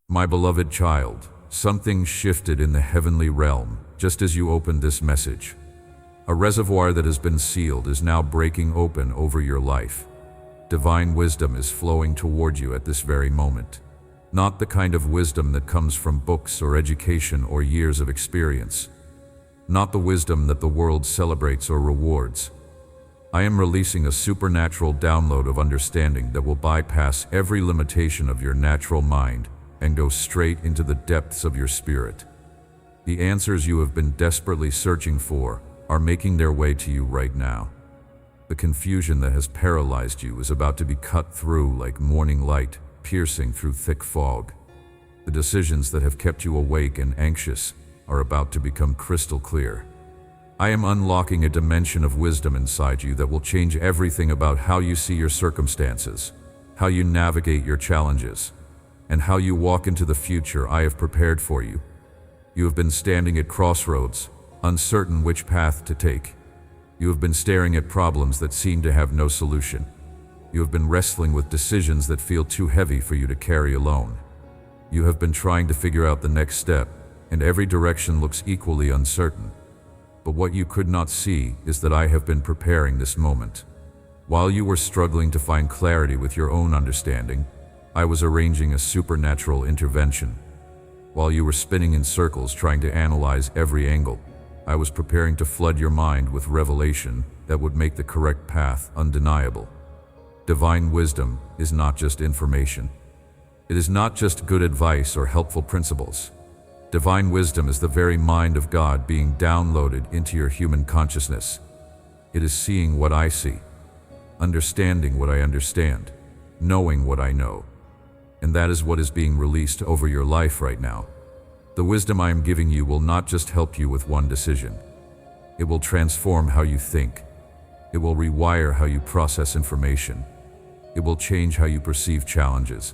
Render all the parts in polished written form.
My beloved child, something shifted in the heavenly realm just as you opened this message. A reservoir that has been sealed is now breaking open over your life. Divine wisdom is flowing toward you at this very moment. Not the kind of wisdom that comes from books or education or years of experience. Not the wisdom that the world celebrates or rewards. I am releasing a supernatural download of understanding that will bypass every limitation of your natural mind and go straight into the depths of your spirit. The answers you have been desperately searching for are making their way to you right now. The confusion that has paralyzed you is about to be cut through like morning light, piercing through thick fog. The decisions that have kept you awake and anxious are about to become crystal clear. I am unlocking a dimension of wisdom inside you that will change everything about how you see your circumstances, how you navigate your challenges, and how you walk into the future I have prepared for you. You have been standing at crossroads, uncertain which path to take. You have been staring at problems that seem to have no solution. You have been wrestling with decisions that feel too heavy for you to carry alone. You have been trying to figure out the next step, and every direction looks equally uncertain. But what you could not see is that I have been preparing this moment. While you were struggling to find clarity with your own understanding, I was arranging a supernatural intervention. While you were spinning in circles trying to analyze every angle, I was preparing to flood your mind with revelation that would make the correct path undeniable. Divine wisdom is not just information. It is not just good advice or helpful principles. Divine wisdom is the very mind of God being downloaded into your human consciousness. It is seeing what I see, understanding what I understand, knowing what I know. And that is what is being released over your life right now. The wisdom I am giving you will not just help you with one decision. It will transform how you think. It will rewire how you process information. It will change how you perceive challenges.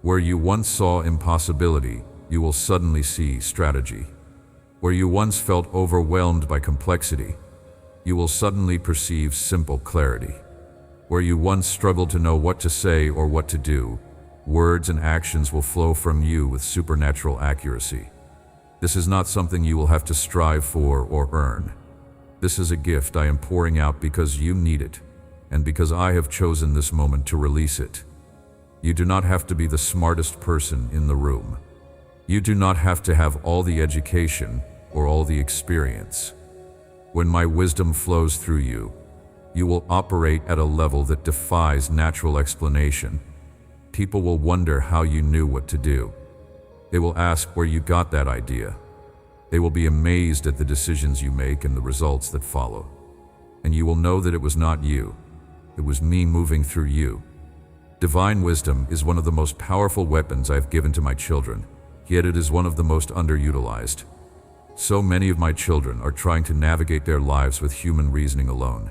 Where you once saw impossibility, you will suddenly see strategy. Where you once felt overwhelmed by complexity, you will suddenly perceive simple clarity. Where you once struggled to know what to say or what to do, words and actions will flow from you with supernatural accuracy. This is not something you will have to strive for or earn. This is a gift I am pouring out because you need it, and because I have chosen this moment to release it. You do not have to be the smartest person in the room. You do not have to have all the education or all the experience. When my wisdom flows through you, you will operate at a level that defies natural explanation. People will wonder how you knew what to do. They will ask where you got that idea. They will be amazed at the decisions you make and the results that follow. And you will know that it was not you. It was me moving through you. Divine wisdom is one of the most powerful weapons I've given to my children. Yet it is one of the most underutilized. So many of my children are trying to navigate their lives with human reasoning alone.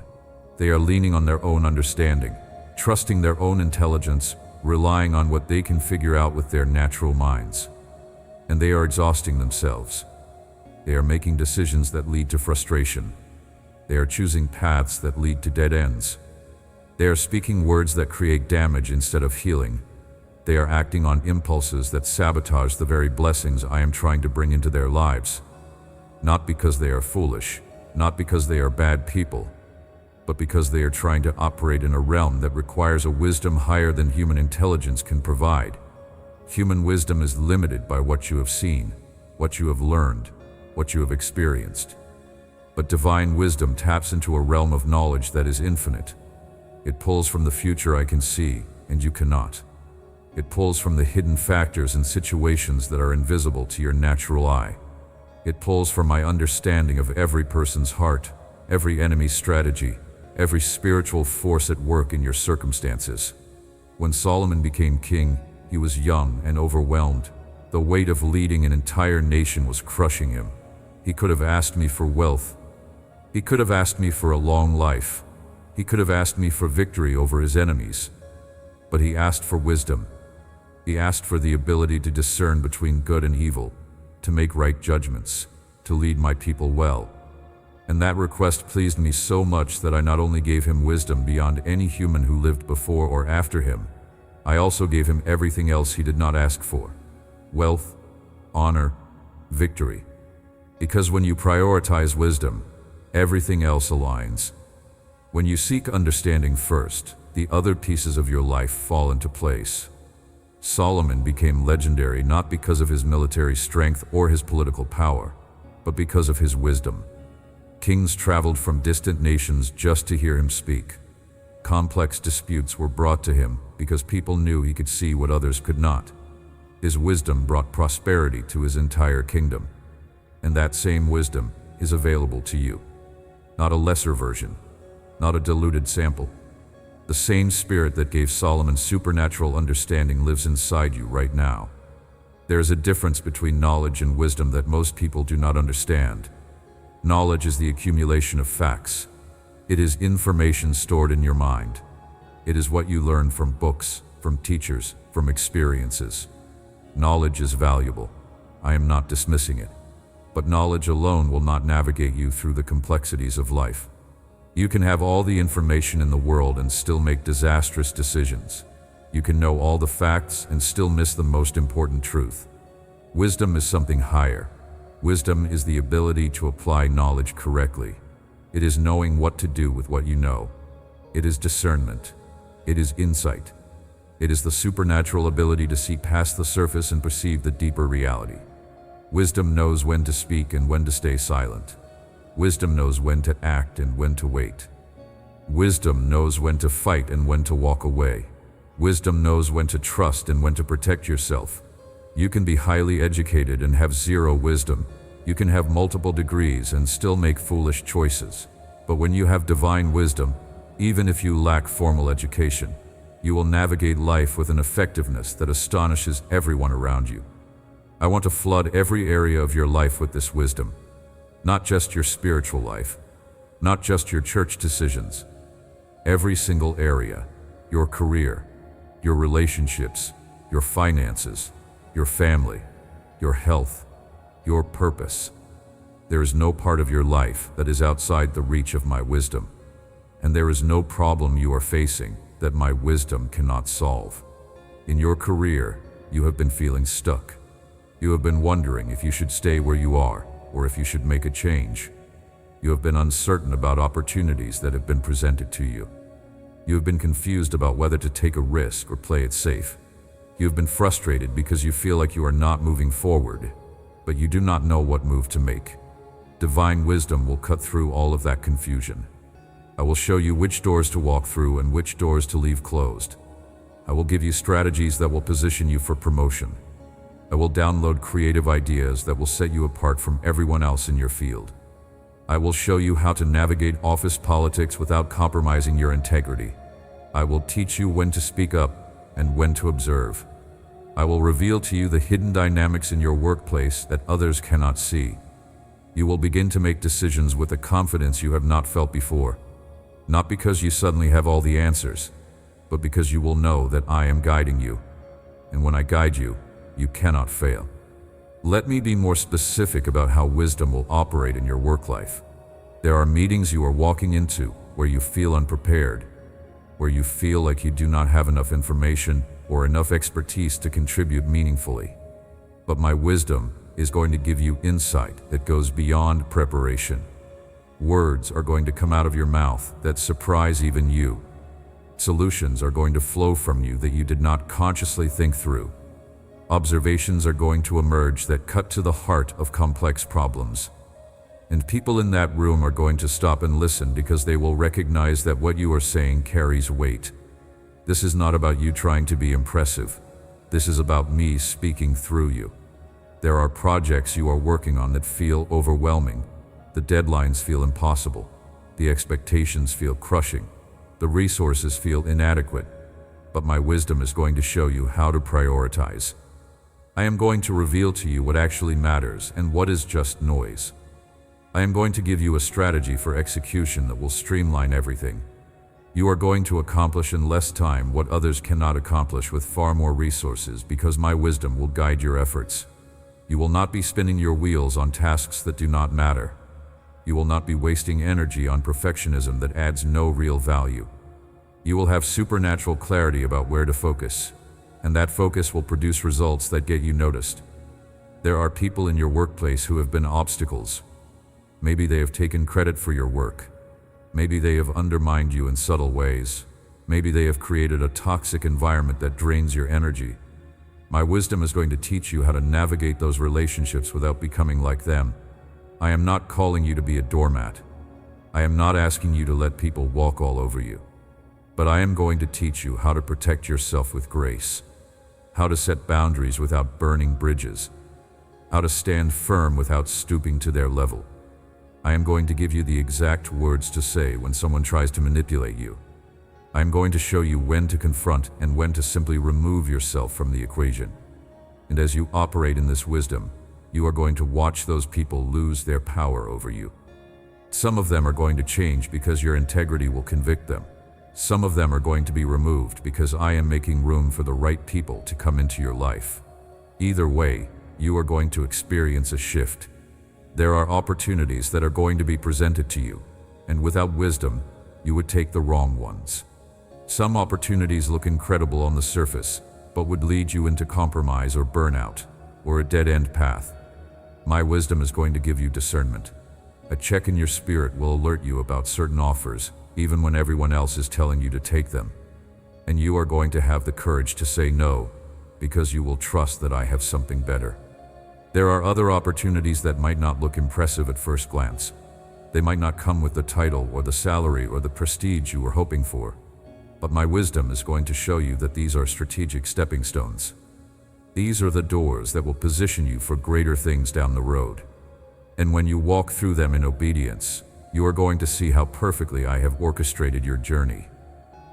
They are leaning on their own understanding, trusting their own intelligence, relying on what they can figure out with their natural minds. And they are exhausting themselves. They are making decisions that lead to frustration. They are choosing paths that lead to dead ends. They are speaking words that create damage instead of healing. They are acting on impulses that sabotage the very blessings I am trying to bring into their lives. Not because they are foolish, not because they are bad people, but because they are trying to operate in a realm that requires a wisdom higher than human intelligence can provide. Human wisdom is limited by what you have seen, what you have learned, what you have experienced. But divine wisdom taps into a realm of knowledge that is infinite. It pulls from the future I can see, and you cannot. It pulls from the hidden factors and situations that are invisible to your natural eye. It pulls from my understanding of every person's heart, every enemy's strategy, every spiritual force at work in your circumstances. When Solomon became king, he was young and overwhelmed. The weight of leading an entire nation was crushing him. He could have asked me for wealth. He could have asked me for a long life. He could have asked me for victory over his enemies. But he asked for wisdom. He asked for the ability to discern between good and evil, to make right judgments, to lead my people well. And that request pleased me so much that I not only gave him wisdom beyond any human who lived before or after him, I also gave him everything else he did not ask for. wealth, honor, victory. Because when you prioritize wisdom, everything else aligns. When you seek understanding first, the other pieces of your life fall into place. Solomon became legendary not because of his military strength or his political power, but because of his wisdom. Kings traveled from distant nations just to hear him speak. Complex disputes were brought to him because people knew he could see what others could not. His wisdom brought prosperity to his entire kingdom. And that same wisdom is available to you. Not a lesser version, not a diluted sample. The same spirit that gave Solomon supernatural understanding lives inside you right now. There is a difference between knowledge and wisdom that most people do not understand. Knowledge is the accumulation of facts. It is information stored in your mind. It is what you learn from books, from teachers, from experiences. Knowledge is valuable. I am not dismissing it. But knowledge alone will not navigate you through the complexities of life. You can have all the information in the world and still make disastrous decisions. You can know all the facts and still miss the most important truth. Wisdom is something higher. Wisdom is the ability to apply knowledge correctly. It is knowing what to do with what you know. It is discernment. It is insight. It is the supernatural ability to see past the surface and perceive the deeper reality. Wisdom knows when to speak and when to stay silent. Wisdom knows when to act and when to wait. Wisdom knows when to fight and when to walk away. Wisdom knows when to trust and when to protect yourself. You can be highly educated and have zero wisdom. You can have multiple degrees and still make foolish choices. But when you have divine wisdom, even if you lack formal education, you will navigate life with an effectiveness that astonishes everyone around you. I want to flood every area of your life with this wisdom. Not just your spiritual life, not just your church decisions. Every single area, your career, your relationships, your finances, your family, your health, your purpose. There is no part of your life that is outside the reach of my wisdom, and there is no problem you are facing that my wisdom cannot solve. In your career, you have been feeling stuck. You have been wondering if you should stay where you are or if you should make a change. You have been uncertain about opportunities that have been presented to you. You have been confused about whether to take a risk or play it safe. You have been frustrated because you feel like you are not moving forward, but you do not know what move to make. Divine wisdom will cut through all of that confusion. I will show you which doors to walk through and which doors to leave closed. I will give you strategies that will position you for promotion. I will download creative ideas that will set you apart from everyone else in your field. I will show you how to navigate office politics without compromising your integrity. I will teach you when to speak up and when to observe. I will reveal to you the hidden dynamics in your workplace that others cannot see. You will begin to make decisions with a confidence you have not felt before. Not because you suddenly have all the answers, but because you will know that I am guiding you. And when I guide you, you cannot fail. Let me be more specific about how wisdom will operate in your work life. There are meetings you are walking into where you feel unprepared, where you feel like you do not have enough information or enough expertise to contribute meaningfully. But my wisdom is going to give you insight that goes beyond preparation. Words are going to come out of your mouth that surprise even you. Solutions are going to flow from you that you did not consciously think through. Observations are going to emerge that cut to the heart of complex problems. And people in that room are going to stop and listen because they will recognize that what you are saying carries weight. This is not about you trying to be impressive. This is about me speaking through you. There are projects you are working on that feel overwhelming. The deadlines feel impossible. The expectations feel crushing. The resources feel inadequate. But my wisdom is going to show you how to prioritize. I am going to reveal to you what actually matters and what is just noise. I am going to give you a strategy for execution that will streamline everything. You are going to accomplish in less time what others cannot accomplish with far more resources because my wisdom will guide your efforts. You will not be spinning your wheels on tasks that do not matter. You will not be wasting energy on perfectionism that adds no real value. You will have supernatural clarity about where to focus. and that focus will produce results that get you noticed. There are people in your workplace who have been obstacles. Maybe they have taken credit for your work. Maybe they have undermined you in subtle ways. Maybe they have created a toxic environment that drains your energy. My wisdom is going to teach you how to navigate those relationships without becoming like them. I am not calling you to be a doormat. I am not asking you to let people walk all over you. But I am going to teach you how to protect yourself with grace, how to set boundaries without burning bridges, how to stand firm without stooping to their level. I am going to give you the exact words to say when someone tries to manipulate you. I am going to show you when to confront and when to simply remove yourself from the equation. And as you operate in this wisdom, you are going to watch those people lose their power over you. Some of them are going to change because your integrity will convict them. Some of them are going to be removed because I am making room for the right people to come into your life. Either way, you are going to experience a shift. There are opportunities that are going to be presented to you, and without wisdom, you would take the wrong ones. Some opportunities look incredible on the surface, but would lead you into compromise or burnout, or a dead-end path. My wisdom is going to give you discernment. A check in your spirit will alert you about certain offers, even when everyone else is telling you to take them. And you are going to have the courage to say no, because you will trust that I have something better. There are other opportunities that might not look impressive at first glance. They might not come with the title or the salary or the prestige you were hoping for. But my wisdom is going to show you that these are strategic stepping stones. These are the doors that will position you for greater things down the road. And when you walk through them in obedience, you are going to see how perfectly I have orchestrated your journey.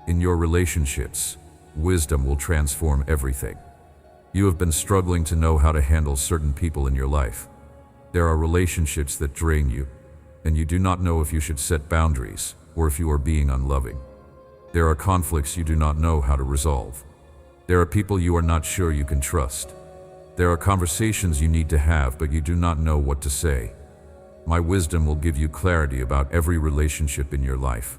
In your relationships, wisdom will transform everything. You have been struggling to know how to handle certain people in your life. There are relationships that drain you, and you do not know if you should set boundaries or if you are being unloving. There are conflicts you do not know how to resolve. There are people you are not sure you can trust. There are conversations you need to have, but you do not know what to say. My wisdom will give you clarity about every relationship in your life.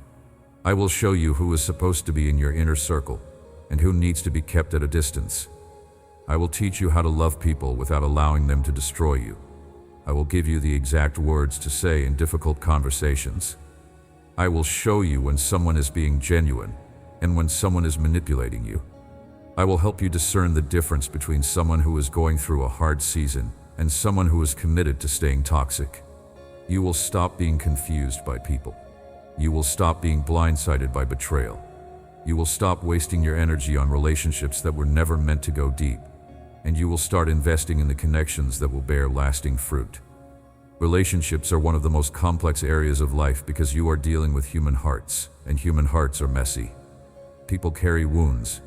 I will show you who is supposed to be in your inner circle and who needs to be kept at a distance. I will teach you how to love people without allowing them to destroy you. I will give you the exact words to say in difficult conversations. I will show you when someone is being genuine and when someone is manipulating you. I will help you discern the difference between someone who is going through a hard season and someone who is committed to staying toxic. You will stop being confused by people. You will stop being blindsided by betrayal. You will stop wasting your energy on relationships that were never meant to go deep. And you will start investing in the connections that will bear lasting fruit. Relationships are one of the most complex areas of life because you are dealing with human hearts, and human hearts are messy. People carry wounds.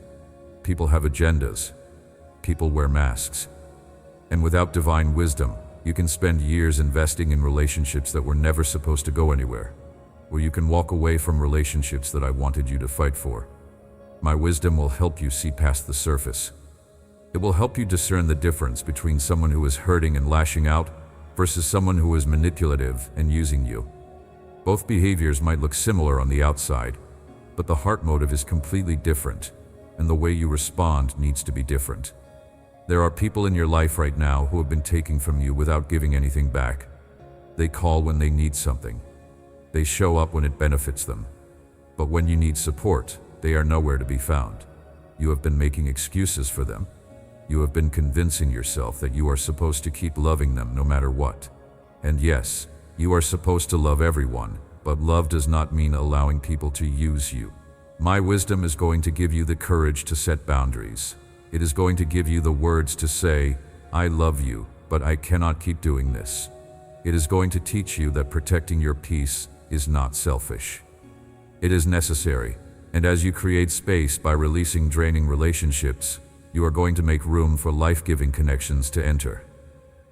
People have agendas. People wear masks. And without divine wisdom, you can spend years investing in relationships that were never supposed to go anywhere, or you can walk away from relationships that I wanted you to fight for. My wisdom will help you see past the surface. It will help you discern the difference between someone who is hurting and lashing out versus someone who is manipulative and using you. Both behaviors might look similar on the outside, but the heart motive is completely different, and the way you respond needs to be different. There are people in your life right now who have been taking from you without giving anything back. They call when they need something. They show up when it benefits them. But when you need support, they are nowhere to be found. You have been making excuses for them. You have been convincing yourself that you are supposed to keep loving them no matter what. And yes, you are supposed to love everyone, but love does not mean allowing people to use you. My wisdom is going to give you the courage to set boundaries. It is going to give you the words to say, I love you, but I cannot keep doing this. It is going to teach you that protecting your peace is not selfish. It is necessary, and as you create space by releasing draining relationships, you are going to make room for life-giving connections to enter.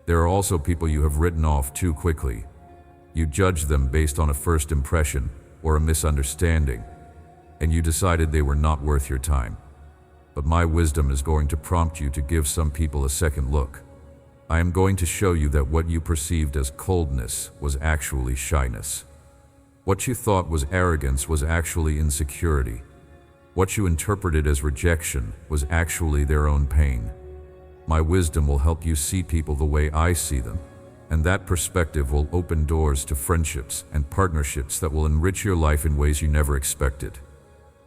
There are also people you have written off too quickly. You judged them based on a first impression or a misunderstanding, and you decided they were not worth your time. But my wisdom is going to prompt you to give some people a second look. I am going to show you that what you perceived as coldness was actually shyness. What you thought was arrogance was actually insecurity. What you interpreted as rejection was actually their own pain. My wisdom will help you see people the way I see them, and that perspective will open doors to friendships and partnerships that will enrich your life in ways you never expected.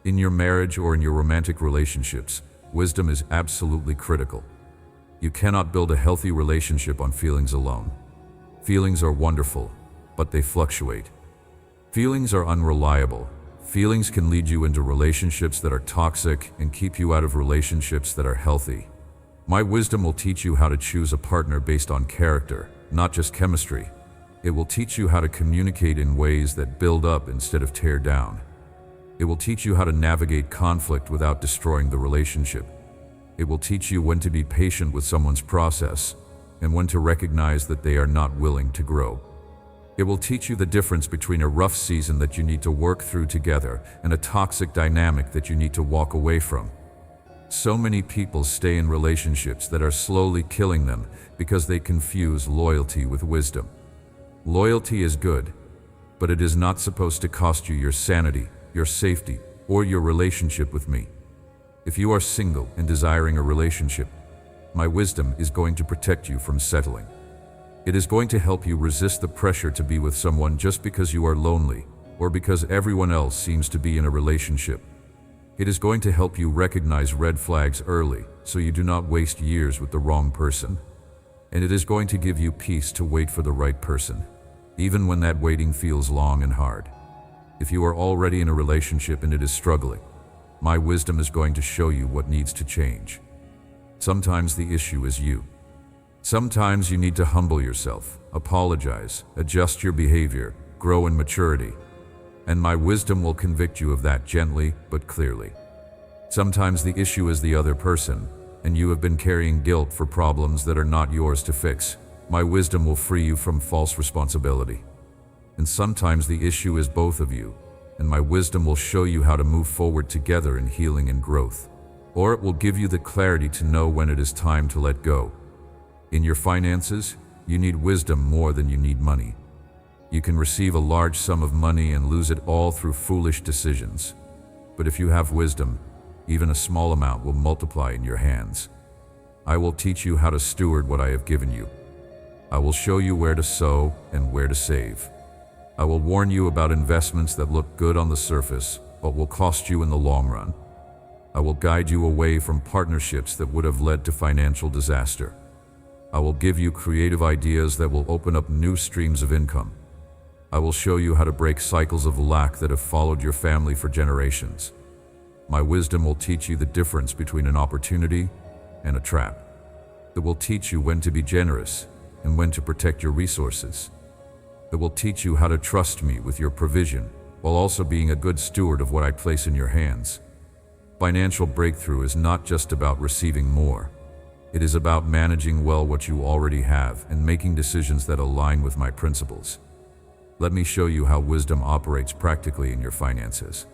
In your marriage or in your romantic relationships, wisdom is absolutely critical. You cannot build a healthy relationship on feelings alone. Feelings are wonderful, but they fluctuate. Feelings are unreliable. Feelings can lead you into relationships that are toxic and keep you out of relationships that are healthy. My wisdom will teach you how to choose a partner based on character, not just chemistry. It will teach you how to communicate in ways that build up instead of tear down. It will teach you how to navigate conflict without destroying the relationship. It will teach you when to be patient with someone's process and when to recognize that they are not willing to grow. It will teach you the difference between a rough season that you need to work through together and a toxic dynamic that you need to walk away from. So many people stay in relationships that are slowly killing them because they confuse loyalty with wisdom. Loyalty is good, but it is not supposed to cost you your sanity, your safety, or your relationship with me. If you are single and desiring a relationship, my wisdom is going to protect you from settling. It is going to help you resist the pressure to be with someone just because you are lonely or because everyone else seems to be in a relationship. It is going to help you recognize red flags early so you do not waste years with the wrong person. And it is going to give you peace to wait for the right person, even when that waiting feels long and hard. If you are already in a relationship and it is struggling, my wisdom is going to show you what needs to change. Sometimes the issue is you. Sometimes you need to humble yourself, apologize, adjust your behavior, grow in maturity. And my wisdom will convict you of that gently but clearly. Sometimes the issue is the other person, and you have been carrying guilt for problems that are not yours to fix. My wisdom will free you from false responsibility. And sometimes the issue is both of you, and my wisdom will show you how to move forward together in healing and growth. Or it will give you the clarity to know when it is time to let go. In your finances, you need wisdom more than you need money. You can receive a large sum of money and lose it all through foolish decisions. But if you have wisdom, even a small amount will multiply in your hands. I will teach you how to steward what I have given you. I will show you where to sow and where to save. I will warn you about investments that look good on the surface, but will cost you in the long run. I will guide you away from partnerships that would have led to financial disaster. I will give you creative ideas that will open up new streams of income. I will show you how to break cycles of lack that have followed your family for generations. My wisdom will teach you the difference between an opportunity and a trap. It will teach you when to be generous and when to protect your resources. It will teach you how to trust me with your provision while also being a good steward of what I place in your hands. Financial breakthrough is not just about receiving more. It is about managing well what you already have and making decisions that align with my principles. Let me show you how wisdom operates practically in your finances.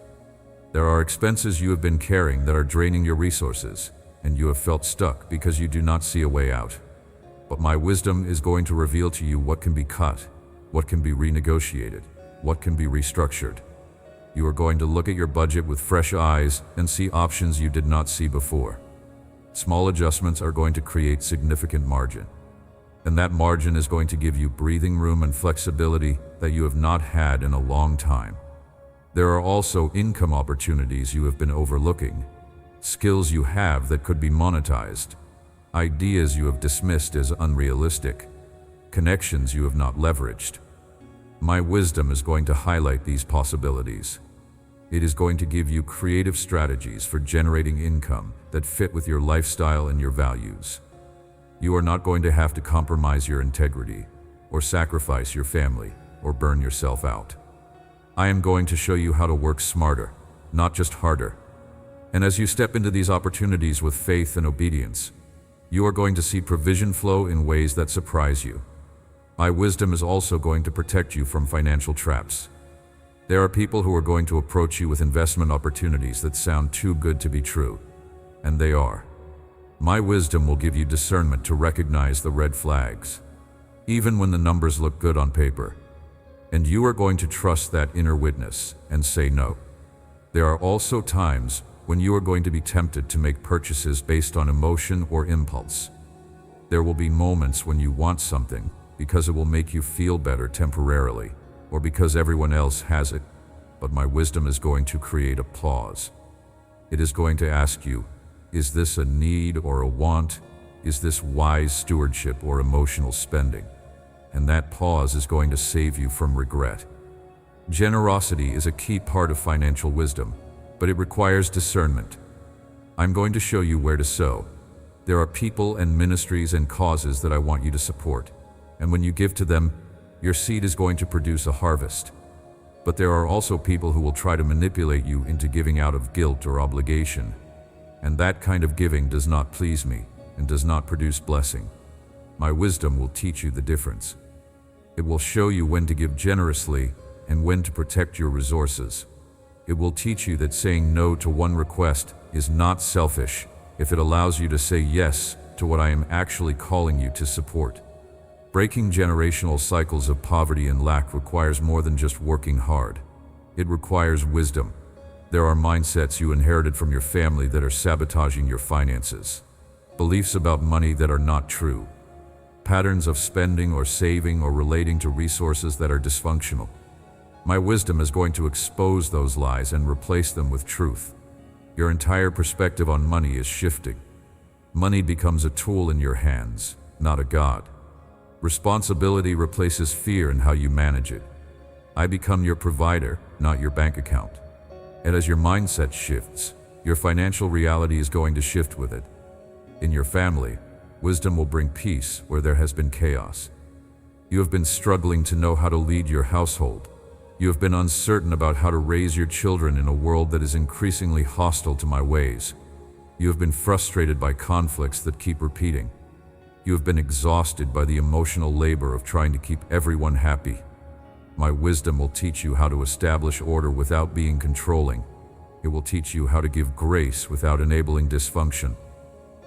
There are expenses you have been carrying that are draining your resources, and you have felt stuck because you do not see a way out. But my wisdom is going to reveal to you what can be cut, what can be renegotiated, what can be restructured. You are going to look at your budget with fresh eyes and see options you did not see before. Small adjustments are going to create significant margin. And that margin is going to give you breathing room and flexibility that you have not had in a long time. There are also income opportunities you have been overlooking, skills you have that could be monetized, ideas you have dismissed as unrealistic, connections you have not leveraged. My wisdom is going to highlight these possibilities. It is going to give you creative strategies for generating income that fit with your lifestyle and your values. You are not going to have to compromise your integrity, or sacrifice your family, or burn yourself out. I am going to show you how to work smarter, not just harder. And as you step into these opportunities with faith and obedience, you are going to see provision flow in ways that surprise you. My wisdom is also going to protect you from financial traps. There are people who are going to approach you with investment opportunities that sound too good to be true, and they are. My wisdom will give you discernment to recognize the red flags, even when the numbers look good on paper. And you are going to trust that inner witness and say no. There are also times when you are going to be tempted to make purchases based on emotion or impulse. There will be moments when you want something because it will make you feel better temporarily, or because everyone else has it, but my wisdom is going to create a pause. It is going to ask you, is this a need or a want? Is this wise stewardship or emotional spending? And that pause is going to save you from regret. Generosity is a key part of financial wisdom, but it requires discernment. I'm going to show you where to sow. There are people and ministries and causes that I want you to support, and when you give to them, your seed is going to produce a harvest. But there are also people who will try to manipulate you into giving out of guilt or obligation, and that kind of giving does not please me and does not produce blessing. My wisdom will teach you the difference. It will show you when to give generously and when to protect your resources. It will teach you that saying no to one request is not selfish if it allows you to say yes to what I am actually calling you to support. Breaking generational cycles of poverty and lack requires more than just working hard. It requires wisdom. There are mindsets you inherited from your family that are sabotaging your finances. Beliefs about money that are not true. Patterns of spending or saving or relating to resources that are dysfunctional. My wisdom is going to expose those lies and replace them with truth. Your entire perspective on money is shifting. Money becomes a tool in your hands, not a god. Responsibility replaces fear in how you manage it. I become your provider, not your bank account. And as your mindset shifts, your financial reality is going to shift with it. In your family, wisdom will bring peace where there has been chaos. You have been struggling to know how to lead your household. You have been uncertain about how to raise your children in a world that is increasingly hostile to my ways. You have been frustrated by conflicts that keep repeating. You have been exhausted by the emotional labor of trying to keep everyone happy. My wisdom will teach you how to establish order without being controlling. It will teach you how to give grace without enabling dysfunction.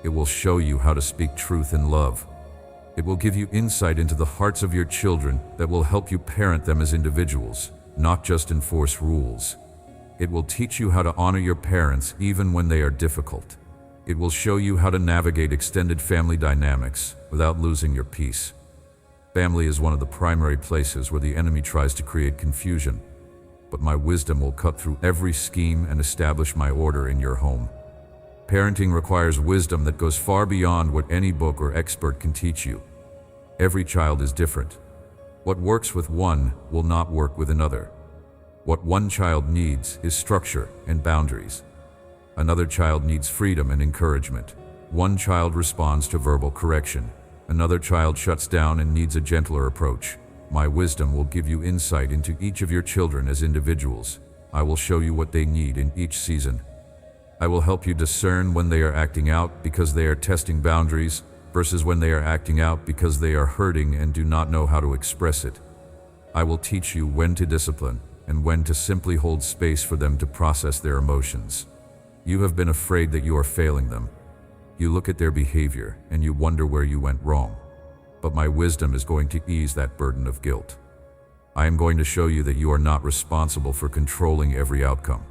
It will show you how to speak truth in love. It will give you insight into the hearts of your children that will help you parent them as individuals, not just enforce rules. It will teach you how to honor your parents even when they are difficult. It will show you how to navigate extended family dynamics without losing your peace. Family is one of the primary places where the enemy tries to create confusion, but my wisdom will cut through every scheme and establish my order in your home. Parenting requires wisdom that goes far beyond what any book or expert can teach you. Every child is different. What works with one will not work with another. What one child needs is structure and boundaries. Another child needs freedom and encouragement. One child responds to verbal correction. Another child shuts down and needs a gentler approach. My wisdom will give you insight into each of your children as individuals. I will show you what they need in each season. I will help you discern when they are acting out because they are testing boundaries versus when they are acting out because they are hurting and do not know how to express it. I will teach you when to discipline and when to simply hold space for them to process their emotions. You have been afraid that you are failing them. You look at their behavior and you wonder where you went wrong. But my wisdom is going to ease that burden of guilt. I am going to show you that you are not responsible for controlling every outcome.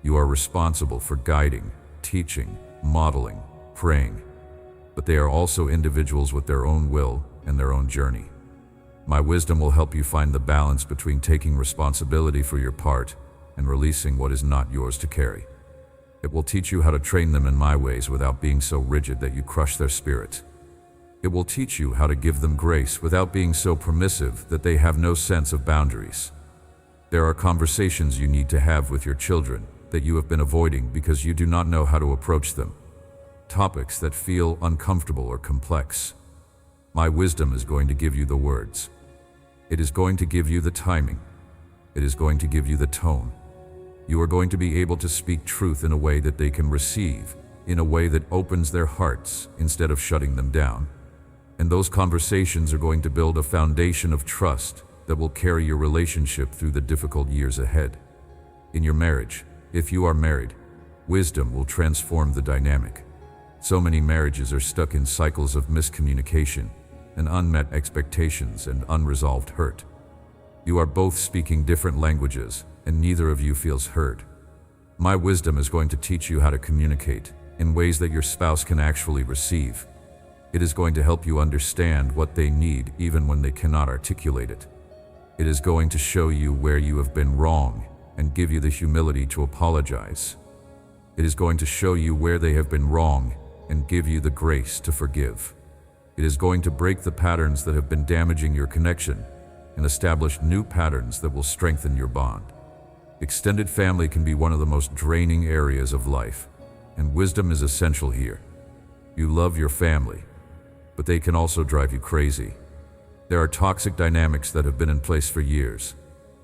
You are responsible for guiding, teaching, modeling, praying. But they are also individuals with their own will and their own journey. My wisdom will help you find the balance between taking responsibility for your part and releasing what is not yours to carry. It will teach you how to train them in my ways without being so rigid that you crush their spirit. It will teach you how to give them grace without being so permissive that they have no sense of boundaries. There are conversations you need to have with your children that you have been avoiding because you do not know how to approach them. Topics that feel uncomfortable or complex. My wisdom is going to give you the words. It is going to give you the timing. It is going to give you the tone. You are going to be able to speak truth in a way that they can receive, in a way that opens their hearts instead of shutting them down. And those conversations are going to build a foundation of trust that will carry your relationship through the difficult years ahead. In your marriage, if you are married, wisdom will transform the dynamic. So many marriages are stuck in cycles of miscommunication and unmet expectations and unresolved hurt. You are both speaking different languages, and neither of you feels heard. My wisdom is going to teach you how to communicate in ways that your spouse can actually receive. It is going to help you understand what they need even when they cannot articulate it. It is going to show you where you have been wrong and give you the humility to apologize. It is going to show you where they have been wrong and give you the grace to forgive. It is going to break the patterns that have been damaging your connection and establish new patterns that will strengthen your bond. Extended family can be one of the most draining areas of life, and wisdom is essential here. You love your family, but they can also drive you crazy. There are toxic dynamics that have been in place for years.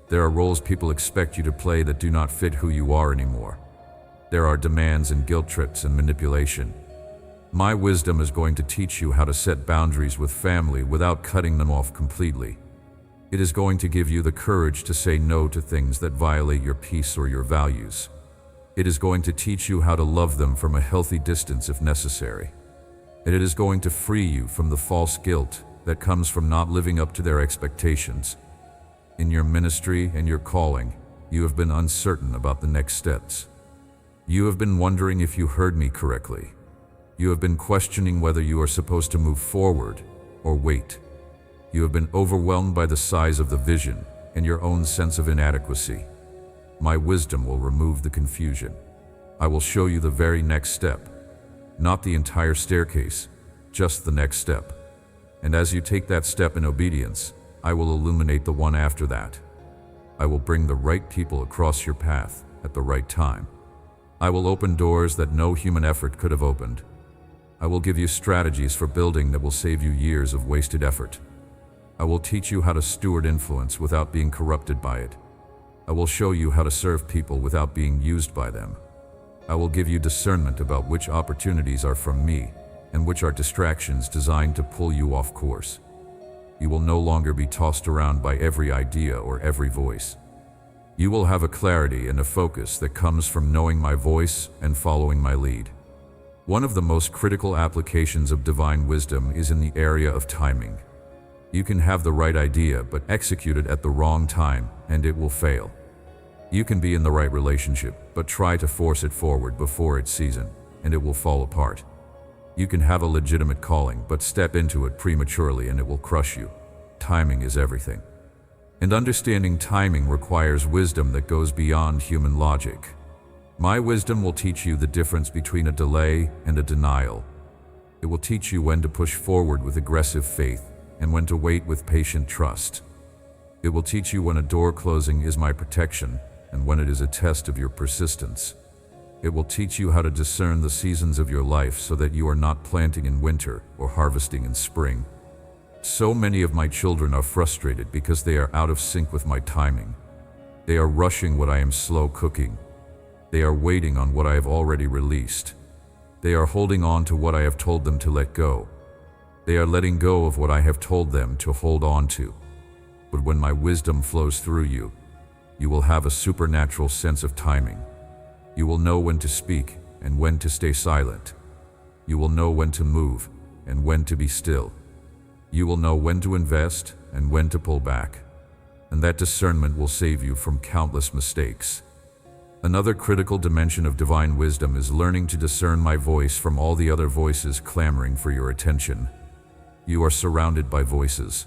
There are roles people expect you to play that do not fit who you are anymore. There are demands and guilt trips and manipulation. My wisdom is going to teach you how to set boundaries with family without cutting them off completely. It is going to give you the courage to say no to things that violate your peace or your values. It is going to teach you how to love them from a healthy distance if necessary. And it is going to free you from the false guilt that comes from not living up to their expectations. In your ministry and your calling, you have been uncertain about the next steps. You have been wondering if you heard me correctly. You have been questioning whether you are supposed to move forward or wait. You have been overwhelmed by the size of the vision and your own sense of inadequacy. My wisdom will remove the confusion. I will show you the very next step, not the entire staircase, just the next step. And as you take that step in obedience, I will illuminate the one after that. I will bring the right people across your path at the right time. I will open doors that no human effort could have opened. I will give you strategies for building that will save you years of wasted effort. I will teach you how to steward influence without being corrupted by it. I will show you how to serve people without being used by them. I will give you discernment about which opportunities are from me and which are distractions designed to pull you off course. You will no longer be tossed around by every idea or every voice. You will have a clarity and a focus that comes from knowing my voice and following my lead. One of the most critical applications of divine wisdom is in the area of timing. You can have the right idea but execute it at the wrong time and it will fail. You can be in the right relationship but try to force it forward before its season and it will fall apart. You can have a legitimate calling but step into it prematurely and it will crush you. Timing is everything. And understanding timing requires wisdom that goes beyond human logic. My wisdom will teach you the difference between a delay and a denial. It will teach you when to push forward with aggressive faith and when to wait with patient trust. It will teach you when a door closing is my protection and when it is a test of your persistence. It will teach you how to discern the seasons of your life so that you are not planting in winter or harvesting in spring. So many of my children are frustrated because they are out of sync with my timing. They are rushing what I am slow cooking. They are waiting on what I have already released. They are holding on to what I have told them to let go. They are letting go of what I have told them to hold on to. But when my wisdom flows through you, you will have a supernatural sense of timing. You will know when to speak and when to stay silent. You will know when to move and when to be still. You will know when to invest and when to pull back. And that discernment will save you from countless mistakes. Another critical dimension of divine wisdom is learning to discern my voice from all the other voices clamoring for your attention. You are surrounded by voices.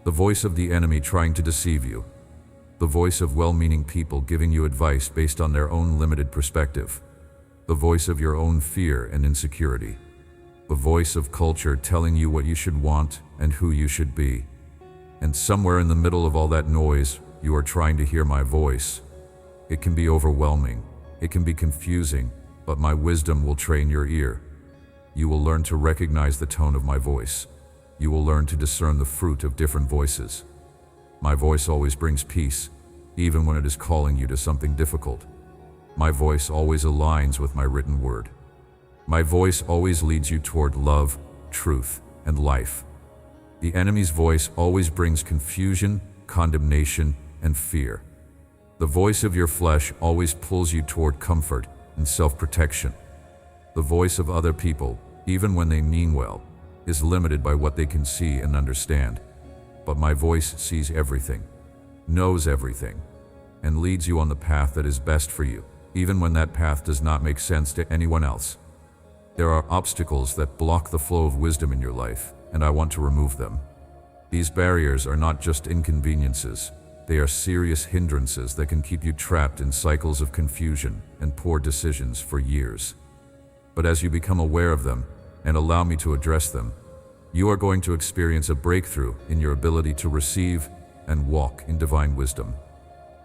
The voice of the enemy trying to deceive you. The voice of well-meaning people giving you advice based on their own limited perspective. The voice of your own fear and insecurity. The voice of culture telling you what you should want and who you should be. And somewhere in the middle of all that noise, you are trying to hear my voice. It can be overwhelming. It can be confusing, but my wisdom will train your ear. You will learn to recognize the tone of my voice. You will learn to discern the fruit of different voices. My voice always brings peace, even when it is calling you to something difficult. My voice always aligns with my written word. My voice always leads you toward love, truth, and life. The enemy's voice always brings confusion, condemnation, and fear. The voice of your flesh always pulls you toward comfort and self-protection. The voice of other people, even when they mean well, is limited by what they can see and understand. But my voice sees everything, knows everything, and leads you on the path that is best for you. even when that path does not make sense to anyone else. There are obstacles that block the flow of wisdom in your life, and I want to remove them. These barriers are not just inconveniences, they are serious hindrances that can keep you trapped in cycles of confusion and poor decisions for years. But as you become aware of them and allow me to address them, you are going to experience a breakthrough in your ability to receive and walk in divine wisdom.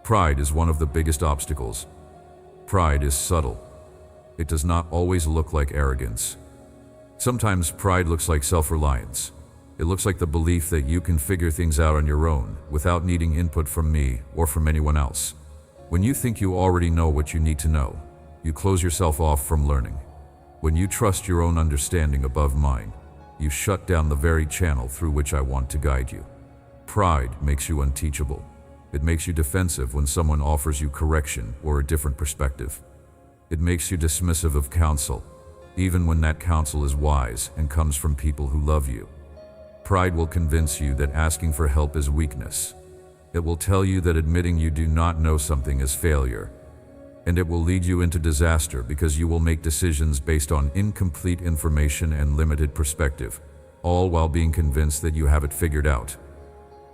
Pride is one of the biggest obstacles. Pride is subtle. It does not always look like arrogance. Sometimes pride looks like self-reliance. It looks like the belief that you can figure things out on your own without needing input from me or from anyone else. When you think you already know what you need to know, you close yourself off from learning. When you trust your own understanding above mine, you shut down the very channel through which I want to guide you. Pride makes you unteachable. It makes you defensive when someone offers you correction or a different perspective. It makes you dismissive of counsel, even when that counsel is wise and comes from people who love you. Pride will convince you that asking for help is weakness. It will tell you that admitting you do not know something is failure. And it will lead you into disaster because you will make decisions based on incomplete information and limited perspective, all while being convinced that you have it figured out.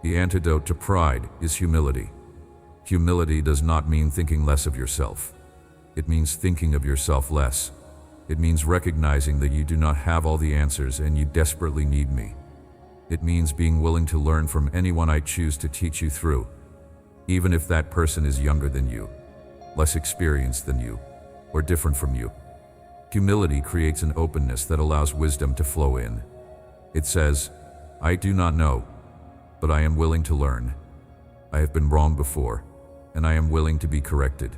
The antidote to pride is humility. Humility does not mean thinking less of yourself. It means thinking of yourself less. It means recognizing that you do not have all the answers and you desperately need me. It means being willing to learn from anyone I choose to teach you through, even if that person is younger than you, less experienced than you, or different from you. Humility creates an openness that allows wisdom to flow in. It says, I do not know, but I am willing to learn. I have been wrong before, and I am willing to be corrected.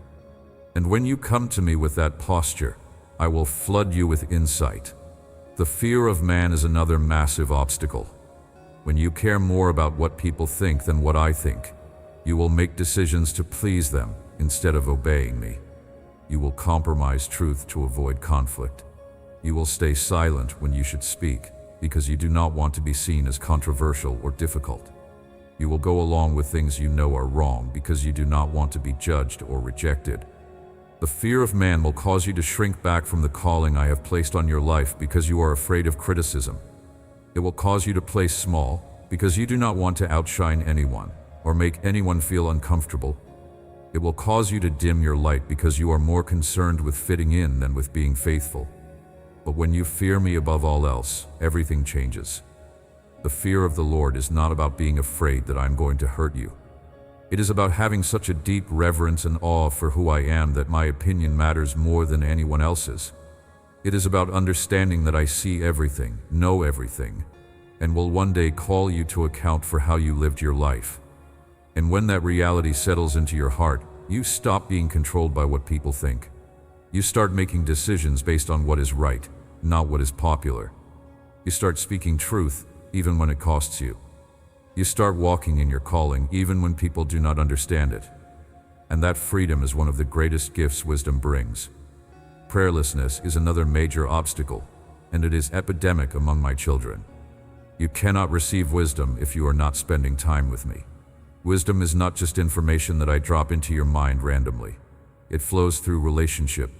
And when you come to me with that posture, I will flood you with insight. The fear of man is another massive obstacle. When you care more about what people think than what I think, you will make decisions to please them instead of obeying me. You will compromise truth to avoid conflict. You will stay silent when you should speak because you do not want to be seen as controversial or difficult. You will go along with things you know are wrong because you do not want to be judged or rejected. The fear of man will cause you to shrink back from the calling I have placed on your life because you are afraid of criticism. It will cause you to play small because you do not want to outshine anyone or make anyone feel uncomfortable. It will cause you to dim your light because you are more concerned with fitting in than with being faithful. But when you fear me above all else, everything changes. The fear of the Lord is not about being afraid that I am going to hurt you. It is about having such a deep reverence and awe for who I am that my opinion matters more than anyone else's. It is about understanding that I see everything, know everything, and will one day call you to account for how you lived your life. And when that reality settles into your heart, you stop being controlled by what people think. You start making decisions based on what is right, not what is popular. You start speaking truth, even when it costs you. You start walking in your calling, even when people do not understand it. And that freedom is one of the greatest gifts wisdom brings. Prayerlessness is another major obstacle, and it is epidemic among my children. You cannot receive wisdom if you are not spending time with me. Wisdom is not just information that I drop into your mind randomly. It flows through relationship.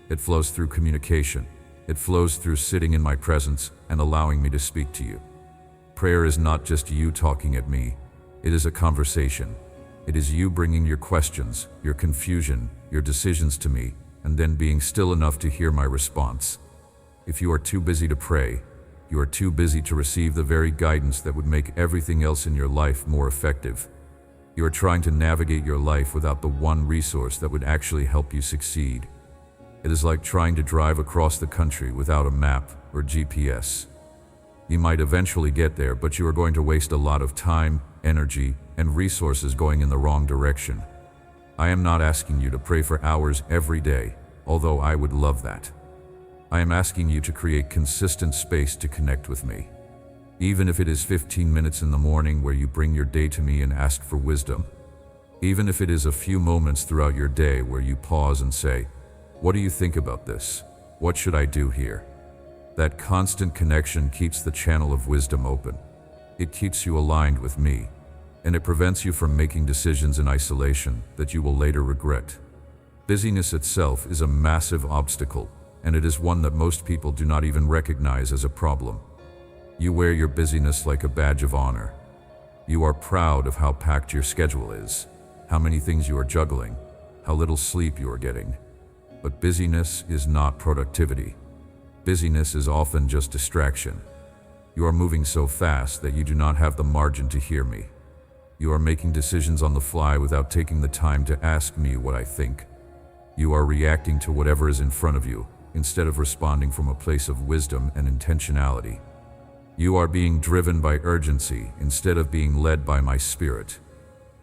It flows through communication. It flows through sitting in my presence and allowing me to speak to you. Prayer is not just you talking at me. It is a conversation. It is you bringing your questions, your confusion, your decisions to me, and then being still enough to hear my response. If you are too busy to pray, you are too busy to receive the very guidance that would make everything else in your life more effective. You are trying to navigate your life without the one resource that would actually help you succeed. It is like trying to drive across the country without a map or GPS. You might eventually get there, but you are going to waste a lot of time, energy, and resources going in the wrong direction. I am not asking you to pray for hours every day, although I would love that. I am asking you to create consistent space to connect with me. Even if it is 15 minutes in the morning where you bring your day to me and ask for wisdom. Even if it is a few moments throughout your day where you pause and say, "What do you think about this? What should I do here?" That constant connection keeps the channel of wisdom open. It keeps you aligned with me, and it prevents you from making decisions in isolation that you will later regret. Busyness itself is a massive obstacle, and it is one that most people do not even recognize as a problem. You wear your busyness like a badge of honor. You are proud of how packed your schedule is, how many things you are juggling, how little sleep you are getting. But busyness is not productivity. Busyness is often just distraction. You are moving so fast that you do not have the margin to hear me. You are making decisions on the fly without taking the time to ask me what I think. You are reacting to whatever is in front of you, instead of responding from a place of wisdom and intentionality. You are being driven by urgency instead of being led by my spirit.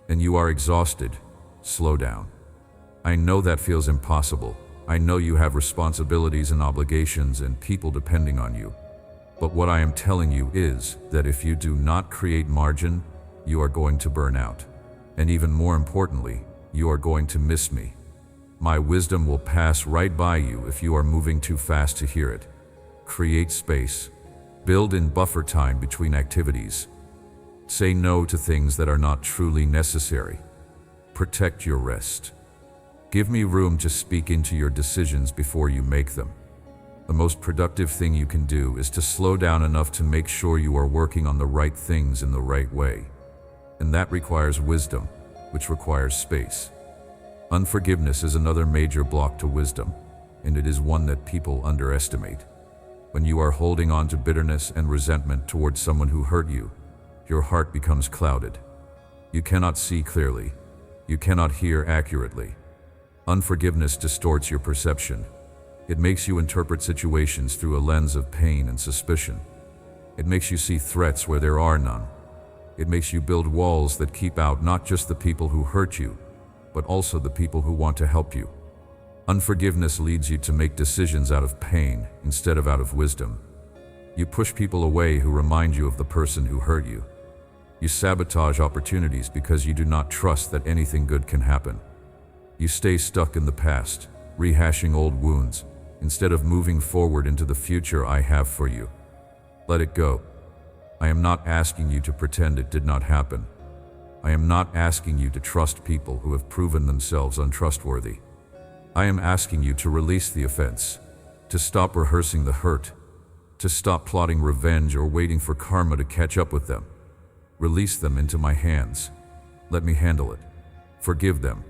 And you are exhausted. Slow down. I know that feels impossible. I know you have responsibilities and obligations and people depending on you. But what I am telling you is that if you do not create margin, you are going to burn out. And even more importantly, you are going to miss me. My wisdom will pass right by you if you are moving too fast to hear it. Create space. Build in buffer time between activities. Say no to things that are not truly necessary. Protect your rest. Give me room to speak into your decisions before you make them. The most productive thing you can do is to slow down enough to make sure you are working on the right things in the right way. And that requires wisdom, which requires space. Unforgiveness is another major block to wisdom, and it is one that people underestimate. When you are holding on to bitterness and resentment towards someone who hurt you, your heart becomes clouded. You cannot see clearly. You cannot hear accurately. Unforgiveness distorts your perception. It makes you interpret situations through a lens of pain and suspicion. It makes you see threats where there are none. It makes you build walls that keep out not just the people who hurt you, but also the people who want to help you. Unforgiveness leads you to make decisions out of pain instead of out of wisdom. You push people away who remind you of the person who hurt you. You sabotage opportunities because you do not trust that anything good can happen. You stay stuck in the past, rehashing old wounds, instead of moving forward into the future I have for you. Let it go. I am not asking you to pretend it did not happen. I am not asking you to trust people who have proven themselves untrustworthy. I am asking you to release the offense, to stop rehearsing the hurt, to stop plotting revenge or waiting for karma to catch up with them. Release them into my hands. Let me handle it. Forgive them,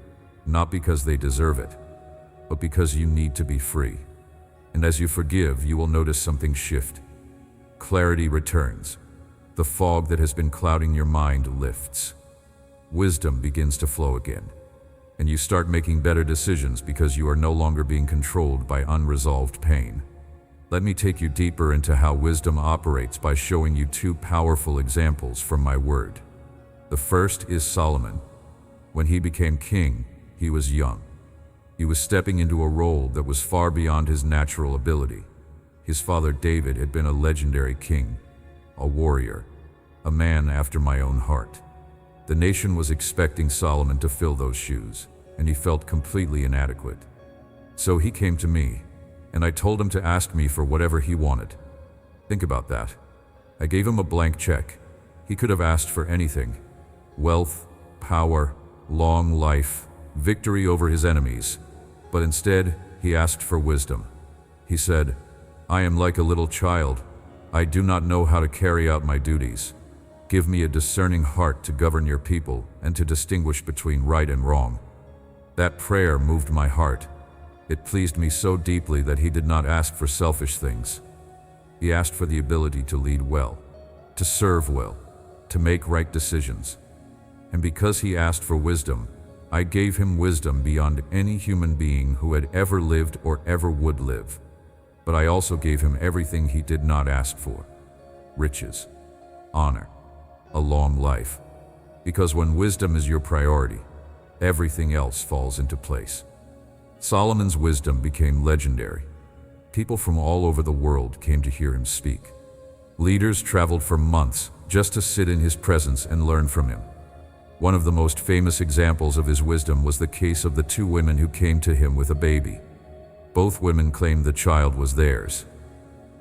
not because they deserve it, but because you need to be free. And as you forgive, you will notice something shift. Clarity returns. The fog that has been clouding your mind lifts. Wisdom begins to flow again. And you start making better decisions because you are no longer being controlled by unresolved pain. Let me take you deeper into how wisdom operates by showing you two powerful examples from my word. The first is Solomon. When he became king, he was young. He was stepping into a role that was far beyond his natural ability. His father David had been a legendary king, a warrior, a man after my own heart. The nation was expecting Solomon to fill those shoes, and he felt completely inadequate. So he came to me, and I told him to ask me for whatever he wanted. Think about that. I gave him a blank check. He could have asked for anything: wealth, power, long life, victory over his enemies. But instead, he asked for wisdom. He said, "I am like a little child. I do not know how to carry out my duties. Give me a discerning heart to govern your people and to distinguish between right and wrong." That prayer moved my heart. It pleased me so deeply that he did not ask for selfish things. He asked for the ability to lead well, to serve well, to make right decisions. And because he asked for wisdom, I gave him wisdom beyond any human being who had ever lived or ever would live. But I also gave him everything he did not ask for: riches, honor, a long life. Because when wisdom is your priority, everything else falls into place. Solomon's wisdom became legendary. People from all over the world came to hear him speak. Leaders traveled for months just to sit in his presence and learn from him. One of the most famous examples of his wisdom was the case of the two women who came to him with a baby. Both women claimed the child was theirs.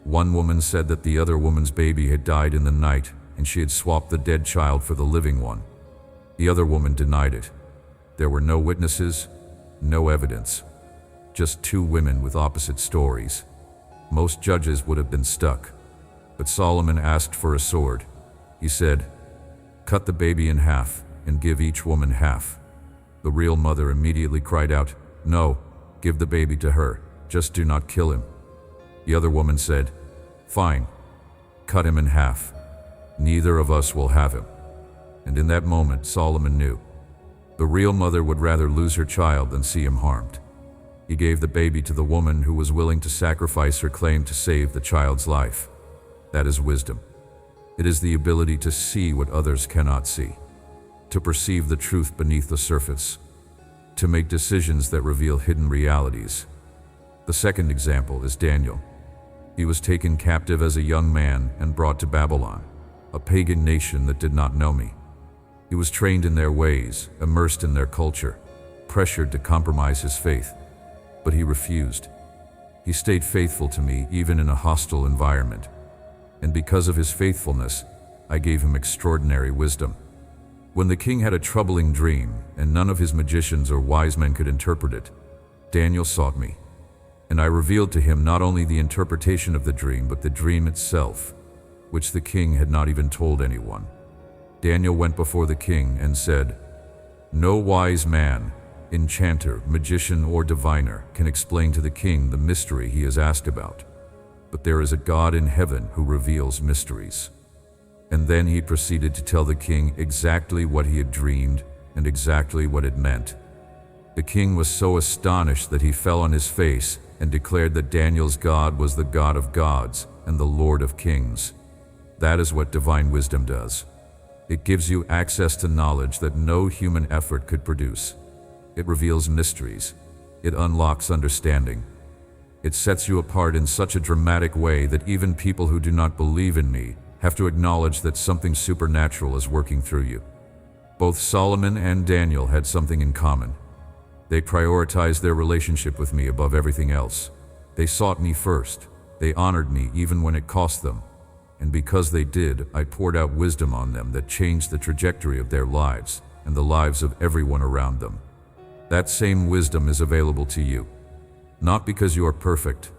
One woman said that the other woman's baby had died in the night and she had swapped the dead child for the living one. The other woman denied it. There were no witnesses, no evidence. Just two women with opposite stories. Most judges would have been stuck. But Solomon asked for a sword. He said, "Cut the baby in half and give each woman half." The real mother immediately cried out, "No, give the baby to her, just do not kill him." The other woman said, "Fine, cut him in half. Neither of us will have him." And in that moment, Solomon knew. The real mother would rather lose her child than see him harmed. He gave the baby to the woman who was willing to sacrifice her claim to save the child's life. That is wisdom. It is the ability to see what others cannot see, to perceive the truth beneath the surface, to make decisions that reveal hidden realities. The second example is Daniel. He was taken captive as a young man and brought to Babylon, a pagan nation that did not know me. He was trained in their ways, immersed in their culture, pressured to compromise his faith. But he refused. He stayed faithful to me even in a hostile environment. And because of his faithfulness, I gave him extraordinary wisdom. When the king had a troubling dream, and none of his magicians or wise men could interpret it, Daniel sought me. And I revealed to him not only the interpretation of the dream, but the dream itself, which the king had not even told anyone. Daniel went before the king and said, "No wise man, enchanter, magician, or diviner can explain to the king the mystery he has asked about. But there is a God in heaven who reveals mysteries." And then he proceeded to tell the king exactly what he had dreamed and exactly what it meant. The king was so astonished that he fell on his face and declared that Daniel's God was the God of gods and the Lord of kings. That is what divine wisdom does. It gives you access to knowledge that no human effort could produce. It reveals mysteries. It unlocks understanding. It sets you apart in such a dramatic way that even people who do not believe in me have to acknowledge that something supernatural is working through you. Both Solomon and Daniel had something in common. They prioritized their relationship with me above everything else. They sought me first. They honored me even when it cost them. And because they did, I poured out wisdom on them that changed the trajectory of their lives and the lives of everyone around them. That same wisdom is available to you. Not because you are perfect,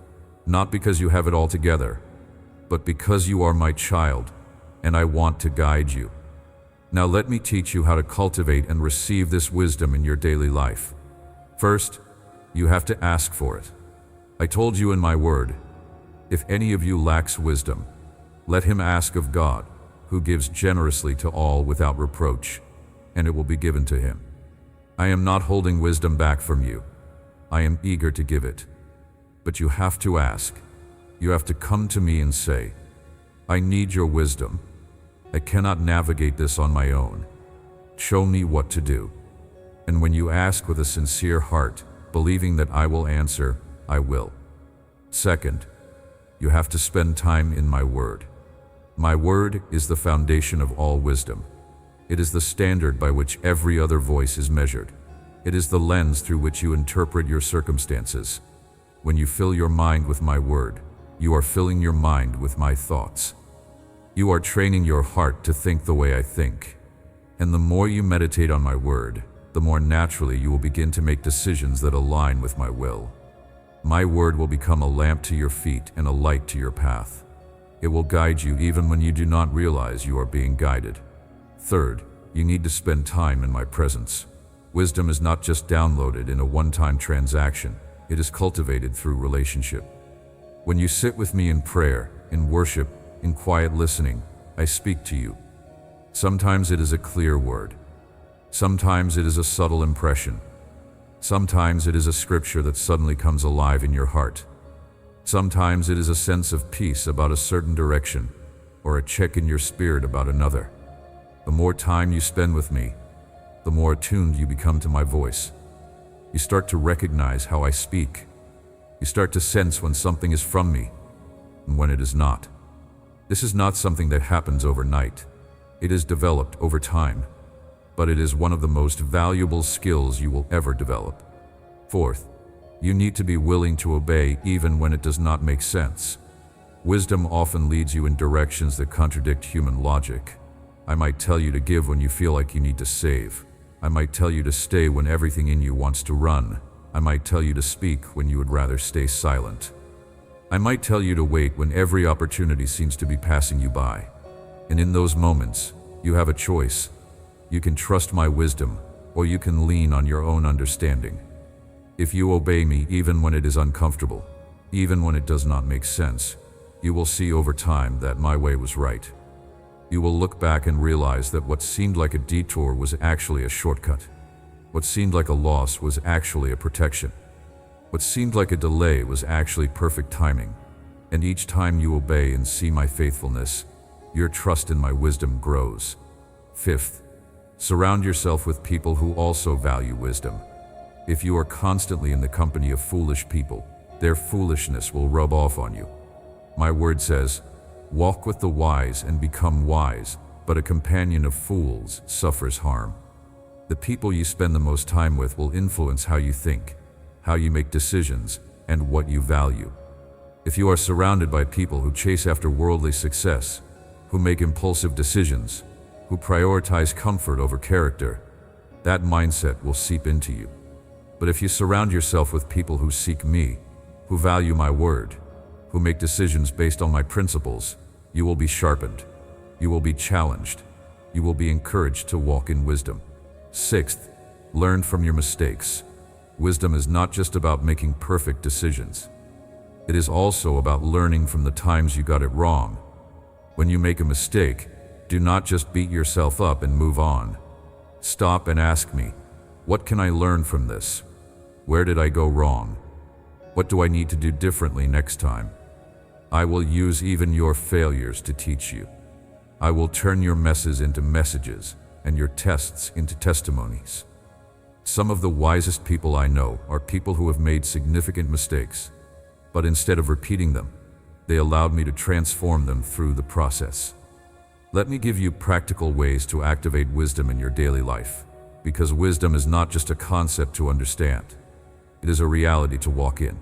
not because you have it all together, but because you are my child, and I want to guide you. Now let me teach you how to cultivate and receive this wisdom in your daily life. First, you have to ask for it. I told you in my word, if any of you lacks wisdom, let him ask of God, who gives generously to all without reproach, and it will be given to him. I am not holding wisdom back from you. I am eager to give it. But you have to ask. You have to come to me and say, "I need your wisdom. I cannot navigate this on my own. Show me what to do." And when you ask with a sincere heart, believing that I will answer, I will. Second, you have to spend time in my word. My word is the foundation of all wisdom. It is the standard by which every other voice is measured. It is the lens through which you interpret your circumstances. When you fill your mind with my word, you are filling your mind with my thoughts. You are training your heart to think the way I think. And the more you meditate on my word, the more naturally you will begin to make decisions that align with my will. My word will become a lamp to your feet and a light to your path. It will guide you even when you do not realize you are being guided. Third, you need to spend time in my presence. Wisdom is not just downloaded in a one-time transaction. It is cultivated through relationship. When you sit with me in prayer, in worship, in quiet listening, I speak to you. Sometimes it is a clear word. Sometimes it is a subtle impression. Sometimes it is a scripture that suddenly comes alive in your heart. Sometimes it is a sense of peace about a certain direction, or a check in your spirit about another. The more time you spend with me, the more attuned you become to my voice. You start to recognize how I speak. You start to sense when something is from me and when it is not. This is not something that happens overnight. It is developed over time, but it is one of the most valuable skills you will ever develop. Fourth, you need to be willing to obey even when it does not make sense. Wisdom often leads you in directions that contradict human logic. I might tell you to give when you feel like you need to save. I might tell you to stay when everything in you wants to run. I might tell you to speak when you would rather stay silent. I might tell you to wait when every opportunity seems to be passing you by. And in those moments, you have a choice. You can trust my wisdom, or you can lean on your own understanding. If you obey me even when it is uncomfortable, even when it does not make sense, you will see over time that my way was right. You will look back and realize that what seemed like a detour was actually a shortcut. What seemed like a loss was actually a protection. What seemed like a delay was actually perfect timing. And each time you obey and see my faithfulness, your trust in my wisdom grows. Fifth, surround yourself with people who also value wisdom. If you are constantly in the company of foolish people, their foolishness will rub off on you. My word says, walk with the wise and become wise, but a companion of fools suffers harm. The people you spend the most time with will influence how you think, how you make decisions, and what you value. If you are surrounded by people who chase after worldly success, who make impulsive decisions, who prioritize comfort over character, that mindset will seep into you. But if you surround yourself with people who seek me, who value my word, who make decisions based on my principles, you will be sharpened. You will be challenged. You will be encouraged to walk in wisdom. Sixth, learn from your mistakes. Wisdom is not just about making perfect decisions. It is also about learning from the times you got it wrong. When you make a mistake, do not just beat yourself up and move on. Stop and ask me, what can I learn from this? Where did I go wrong? What do I need to do differently next time? I will use even your failures to teach you. I will turn your messes into messages and your tests into testimonies. Some of the wisest people I know are people who have made significant mistakes, but instead of repeating them, they allowed me to transform them through the process. Let me give you practical ways to activate wisdom in your daily life, because wisdom is not just a concept to understand. It is a reality to walk in.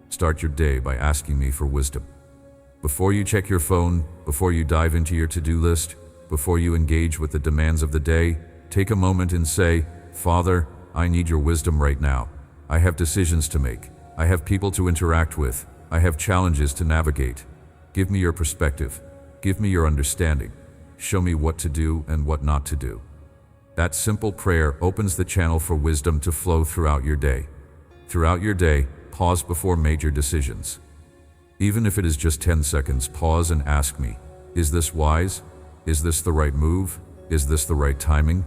Start your day by asking me for wisdom. Before you check your phone, before you dive into your to-do list, before you engage with the demands of the day, take a moment and say, Father, I need your wisdom right now. I have decisions to make. I have people to interact with. I have challenges to navigate. Give me your perspective. Give me your understanding. Show me what to do and what not to do. That simple prayer opens the channel for wisdom to flow throughout your day. Throughout your day, pause before major decisions. Even if it is just 10 seconds, pause and ask me, is this wise? Is this the right move? Is this the right timing?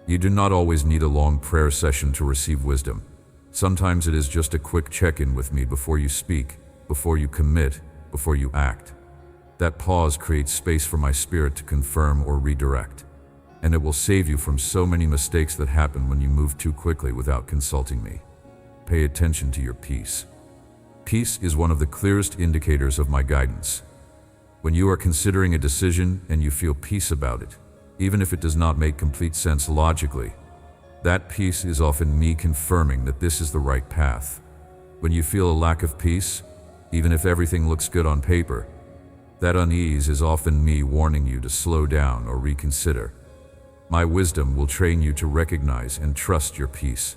You do not always need a long prayer session to receive wisdom. Sometimes it is just a quick check-in with me before you speak, before you commit, before you act. That pause creates space for my spirit to confirm or redirect. And it will save you from so many mistakes that happen when you move too quickly without consulting me. Pay attention to your peace. Peace is one of the clearest indicators of my guidance. When you are considering a decision and you feel peace about it, even if it does not make complete sense logically, that peace is often me confirming that this is the right path. When you feel a lack of peace, even if everything looks good on paper, that unease is often me warning you to slow down or reconsider. My wisdom will train you to recognize and trust your peace.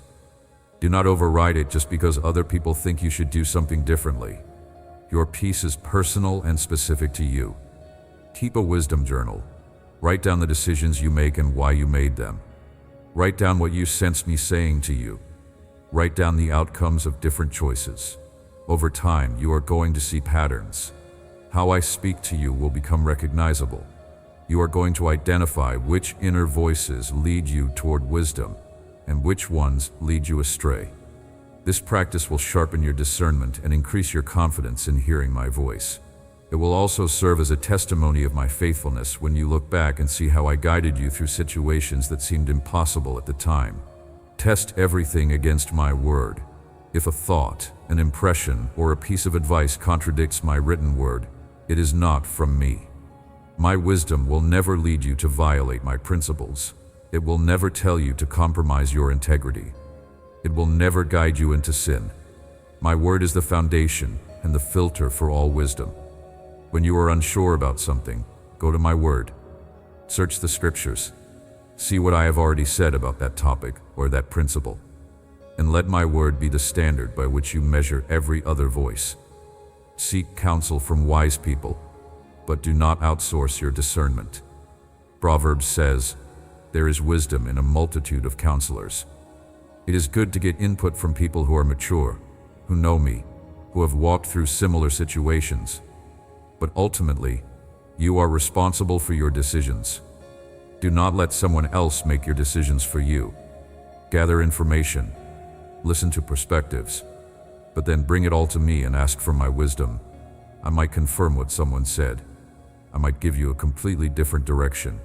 Do not override it just because other people think you should do something differently. Your peace is personal and specific to you. Keep a wisdom journal. Write down the decisions you make and why you made them. Write down what you sense me saying to you. Write down the outcomes of different choices. Over time, you are going to see patterns. How I speak to you will become recognizable. You are going to identify which inner voices lead you toward wisdom and which ones lead you astray. This practice will sharpen your discernment and increase your confidence in hearing my voice. It will also serve as a testimony of my faithfulness when you look back and see how I guided you through situations that seemed impossible at the time. Test everything against my word. If a thought, an impression, or a piece of advice contradicts my written word, it is not from me. My wisdom will never lead you to violate my principles. It will never tell you to compromise your integrity. It will never guide you into sin. My word is the foundation and the filter for all wisdom. When you are unsure about something, go to my word. Search the scriptures. See what I have already said about that topic or that principle. and let my word be the standard by which you measure every other voice. Seek counsel from wise people, but do not outsource your discernment. Proverbs says, "There is wisdom in a multitude of counselors." It is good to get input from people who are mature, who know me, who have walked through similar situations. But ultimately, you are responsible for your decisions. Do not let someone else make your decisions for you. Gather information, listen to perspectives, but then bring it all to me and ask for my wisdom. I might confirm what someone said. I might give you a completely different direction.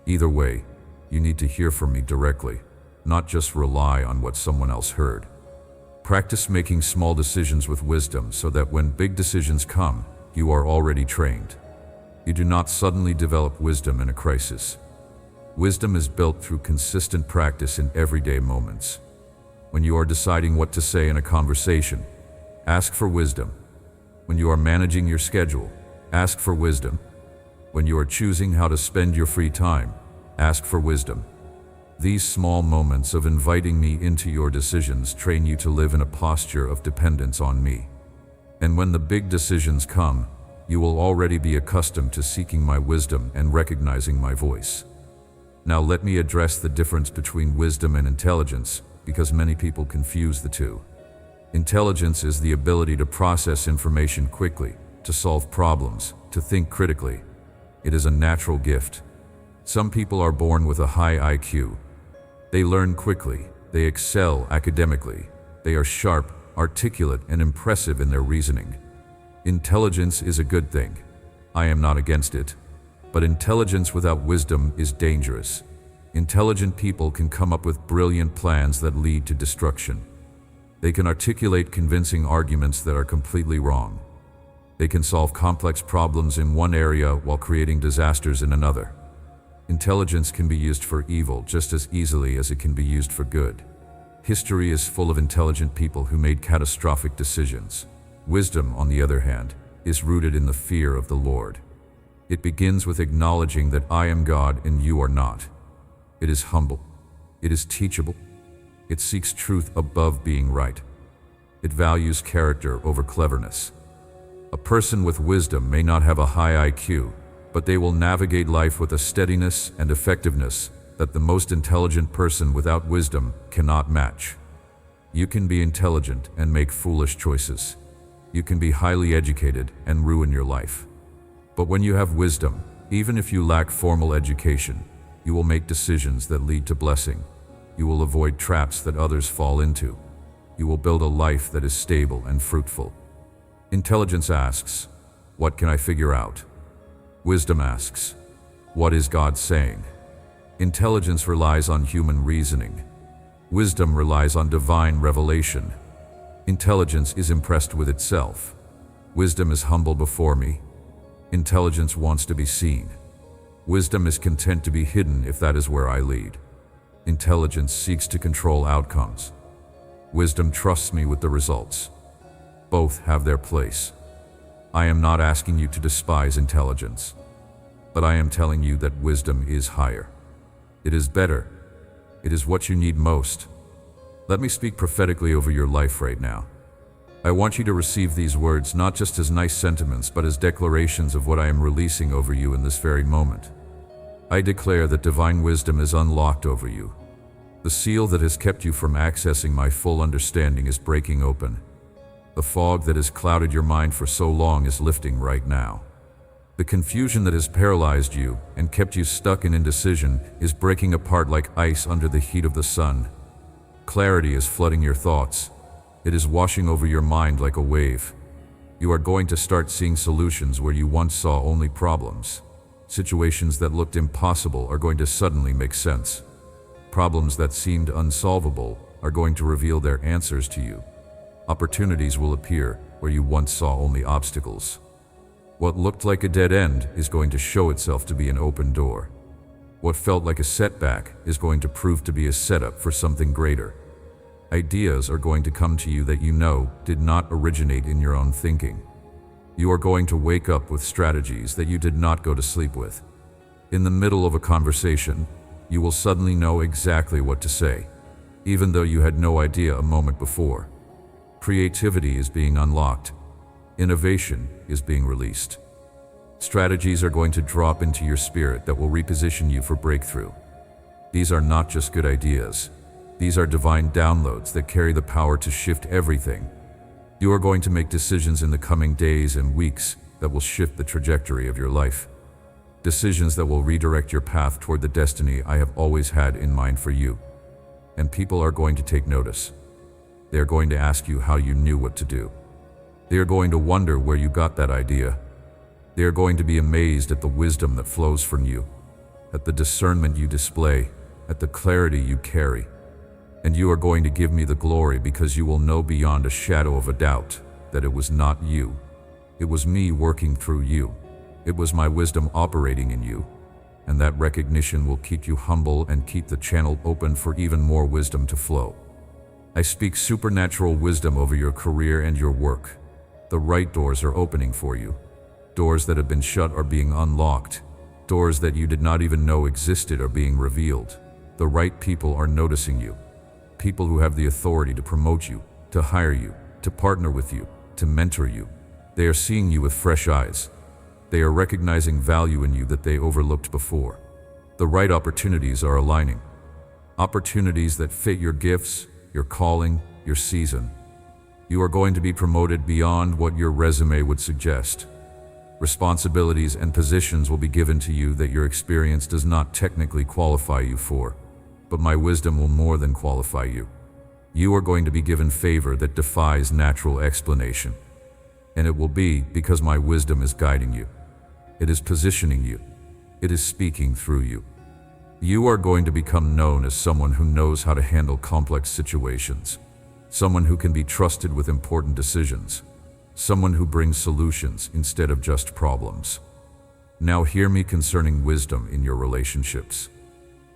Either way, you need to hear from me directly, not just rely on what someone else heard. Practice making small decisions with wisdom so that when big decisions come, you are already trained. You do not suddenly develop wisdom in a crisis. Wisdom is built through consistent practice in everyday moments. When you are deciding what to say in a conversation, ask for wisdom. When you are managing your schedule, ask for wisdom. When you are choosing how to spend your free time, ask for wisdom. These small moments of inviting me into your decisions train you to live in a posture of dependence on me. And when the big decisions come, you will already be accustomed to seeking my wisdom and recognizing my voice. Now let me address the difference between wisdom and intelligence, because many people confuse the two. Intelligence is the ability to process information quickly, to solve problems, to think critically. It is a natural gift. Some people are born with a high IQ. They learn quickly, they excel academically, they are sharp, articulate, and impressive in their reasoning. Intelligence is a good thing. I am not against it. But intelligence without wisdom is dangerous. Intelligent people can come up with brilliant plans that lead to destruction. They can articulate convincing arguments that are completely wrong. They can solve complex problems in one area while creating disasters in another. Intelligence can be used for evil just as easily as it can be used for good. History is full of intelligent people who made catastrophic decisions. Wisdom, on the other hand, is rooted in the fear of the Lord. It begins with acknowledging that I am God and you are not. It is humble. It is teachable. It seeks truth above being right. It values character over cleverness. A person with wisdom may not have a high IQ, but they will navigate life with a steadiness and effectiveness that the most intelligent person without wisdom cannot match. You can be intelligent and make foolish choices. You can be highly educated and ruin your life. But when you have wisdom, even if you lack formal education, you will make decisions that lead to blessing. You will avoid traps that others fall into. You will build a life that is stable and fruitful. Intelligence asks, "What can I figure out?" Wisdom asks, "What is God saying?" Intelligence relies on human reasoning. Wisdom relies on divine revelation. Intelligence is impressed with itself. Wisdom is humble before me. Intelligence wants to be seen. Wisdom is content to be hidden if that is where I lead. Intelligence seeks to control outcomes. Wisdom trusts me with the results. Both have their place. I am not asking you to despise intelligence, but I am telling you that wisdom is higher. It is better. It is what you need most. Let me speak prophetically over your life right now. I want you to receive these words not just as nice sentiments, but as declarations of what I am releasing over you in this very moment. I declare that divine wisdom is unlocked over you. The seal that has kept you from accessing my full understanding is breaking open. The fog that has clouded your mind for so long is lifting right now. The confusion that has paralyzed you and kept you stuck in indecision is breaking apart like ice under the heat of the sun. Clarity is flooding your thoughts. It is washing over your mind like a wave. You are going to start seeing solutions where you once saw only problems. Situations that looked impossible are going to suddenly make sense. Problems that seemed unsolvable are going to reveal their answers to you. Opportunities will appear where you once saw only obstacles. What looked like a dead end is going to show itself to be an open door. What felt like a setback is going to prove to be a setup for something greater. Ideas are going to come to you that you know did not originate in your own thinking. You are going to wake up with strategies that you did not go to sleep with. In the middle of a conversation, you will suddenly know exactly what to say. even though you had no idea a moment before. Creativity is being unlocked. Innovation is being released. Strategies are going to drop into your spirit that will reposition you for breakthrough. These are not just good ideas. These are divine downloads that carry the power to shift everything. You are going to make decisions in the coming days and weeks that will shift the trajectory of your life. Decisions that will redirect your path toward the destiny I have always had in mind for you. And people are going to take notice. They are going to ask you how you knew what to do. They are going to wonder where you got that idea. They are going to be amazed at the wisdom that flows from you, at the discernment you display, at the clarity you carry. And you are going to give me the glory because you will know beyond a shadow of a doubt that it was not you. It was me working through you. It was my wisdom operating in you. And that recognition will keep you humble and keep the channel open for even more wisdom to flow. I speak supernatural wisdom over your career and your work. The right doors are opening for you. Doors that have been shut are being unlocked. Doors that you did not even know existed are being revealed. The right people are noticing you. People who have the authority to promote you, to hire you, to partner with you, to mentor you. They are seeing you with fresh eyes. They are recognizing value in you that they overlooked before. The right opportunities are aligning. Opportunities that fit your gifts, your calling, your season. You are going to be promoted beyond what your resume would suggest. Responsibilities and positions will be given to you that your experience does not technically qualify you for, but my wisdom will more than qualify you. You are going to be given favor that defies natural explanation. And it will be because my wisdom is guiding you. It is positioning you. It is speaking through you. You are going to become known as someone who knows how to handle complex situations, someone who can be trusted with important decisions, someone who brings solutions instead of just problems. Now hear me concerning wisdom in your relationships.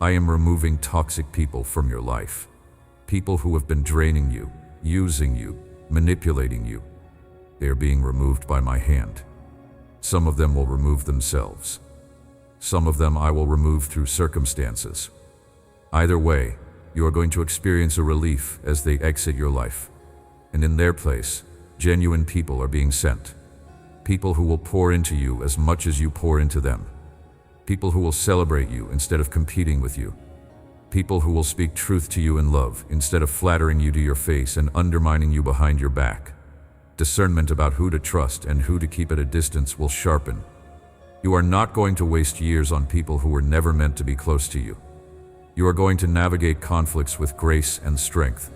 I am removing toxic people from your life. People who have been draining you, using you, manipulating you. They are being removed by my hand. Some of them will remove themselves. Some of them I will remove through circumstances. Either way, you are going to experience a relief as they exit your life. And in their place, genuine people are being sent. People who will pour into you as much as you pour into them. People who will celebrate you instead of competing with you. People who will speak truth to you in love instead of flattering you to your face and undermining you behind your back. Discernment about who to trust and who to keep at a distance will sharpen. You are not going to waste years on people who were never meant to be close to you. You are going to navigate conflicts with grace and strength.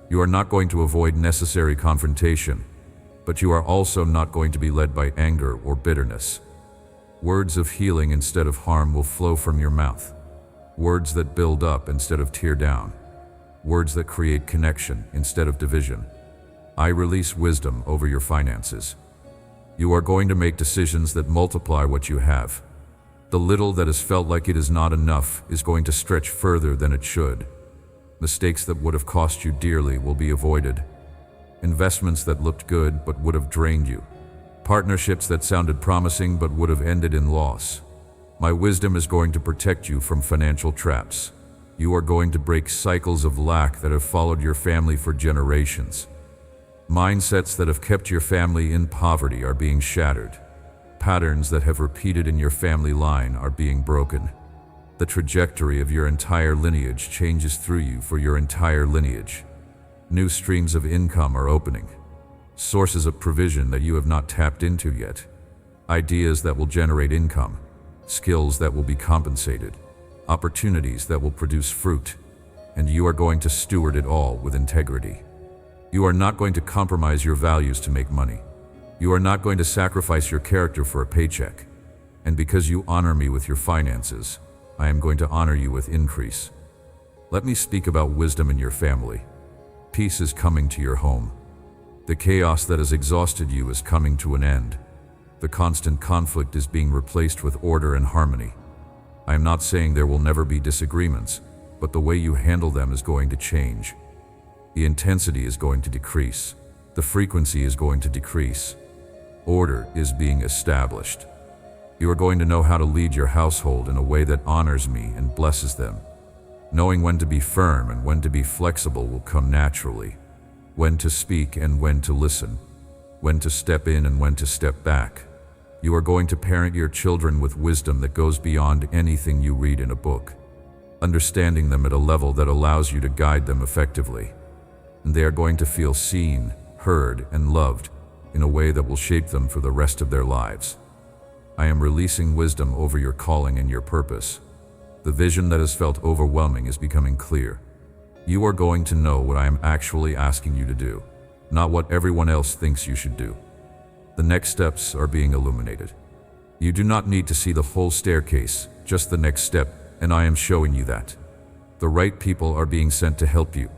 You are not going to avoid necessary confrontation, but you are also not going to be led by anger or bitterness. Words of healing instead of harm will flow from your mouth. Words that build up instead of tear down. Words that create connection instead of division. I release wisdom over your finances. You are going to make decisions that multiply what you have. The little that has felt like it is not enough is going to stretch further than it should. Mistakes that would have cost you dearly will be avoided. Investments that looked good but would have drained you. Partnerships that sounded promising but would have ended in loss. My wisdom is going to protect you from financial traps. You are going to break cycles of lack that have followed your family for generations. Mindsets that have kept your family in poverty are being shattered. Patterns that have repeated in your family line are being broken. The trajectory of your entire lineage changes through you for your entire lineage. New streams of income are opening. Sources of provision that you have not tapped into yet. Ideas that will generate income. Skills that will be compensated. Opportunities that will produce fruit. And you are going to steward it all with integrity. You are not going to compromise your values to make money. You are not going to sacrifice your character for a paycheck. And because you honor me with your finances, I am going to honor you with increase. Let me speak about wisdom in your family. Peace is coming to your home. The chaos that has exhausted you is coming to an end. The constant conflict is being replaced with order and harmony. I am not saying there will never be disagreements, but the way you handle them is going to change. The intensity is going to decrease. The frequency is going to decrease. Order is being established. You are going to know how to lead your household in a way that honors me and blesses them. Knowing when to be firm and when to be flexible will come naturally. When to speak and when to listen. When to step in and when to step back. You are going to parent your children with wisdom that goes beyond anything you read in a book, understanding them at a level that allows you to guide them effectively. And they are going to feel seen, heard, and loved in a way that will shape them for the rest of their lives. I am releasing wisdom over your calling and your purpose. The vision that has felt overwhelming is becoming clear. You are going to know what I am actually asking you to do, not what everyone else thinks you should do. The next steps are being illuminated. You do not need to see the whole staircase, just the next step, and I am showing you that. The right people are being sent to help you.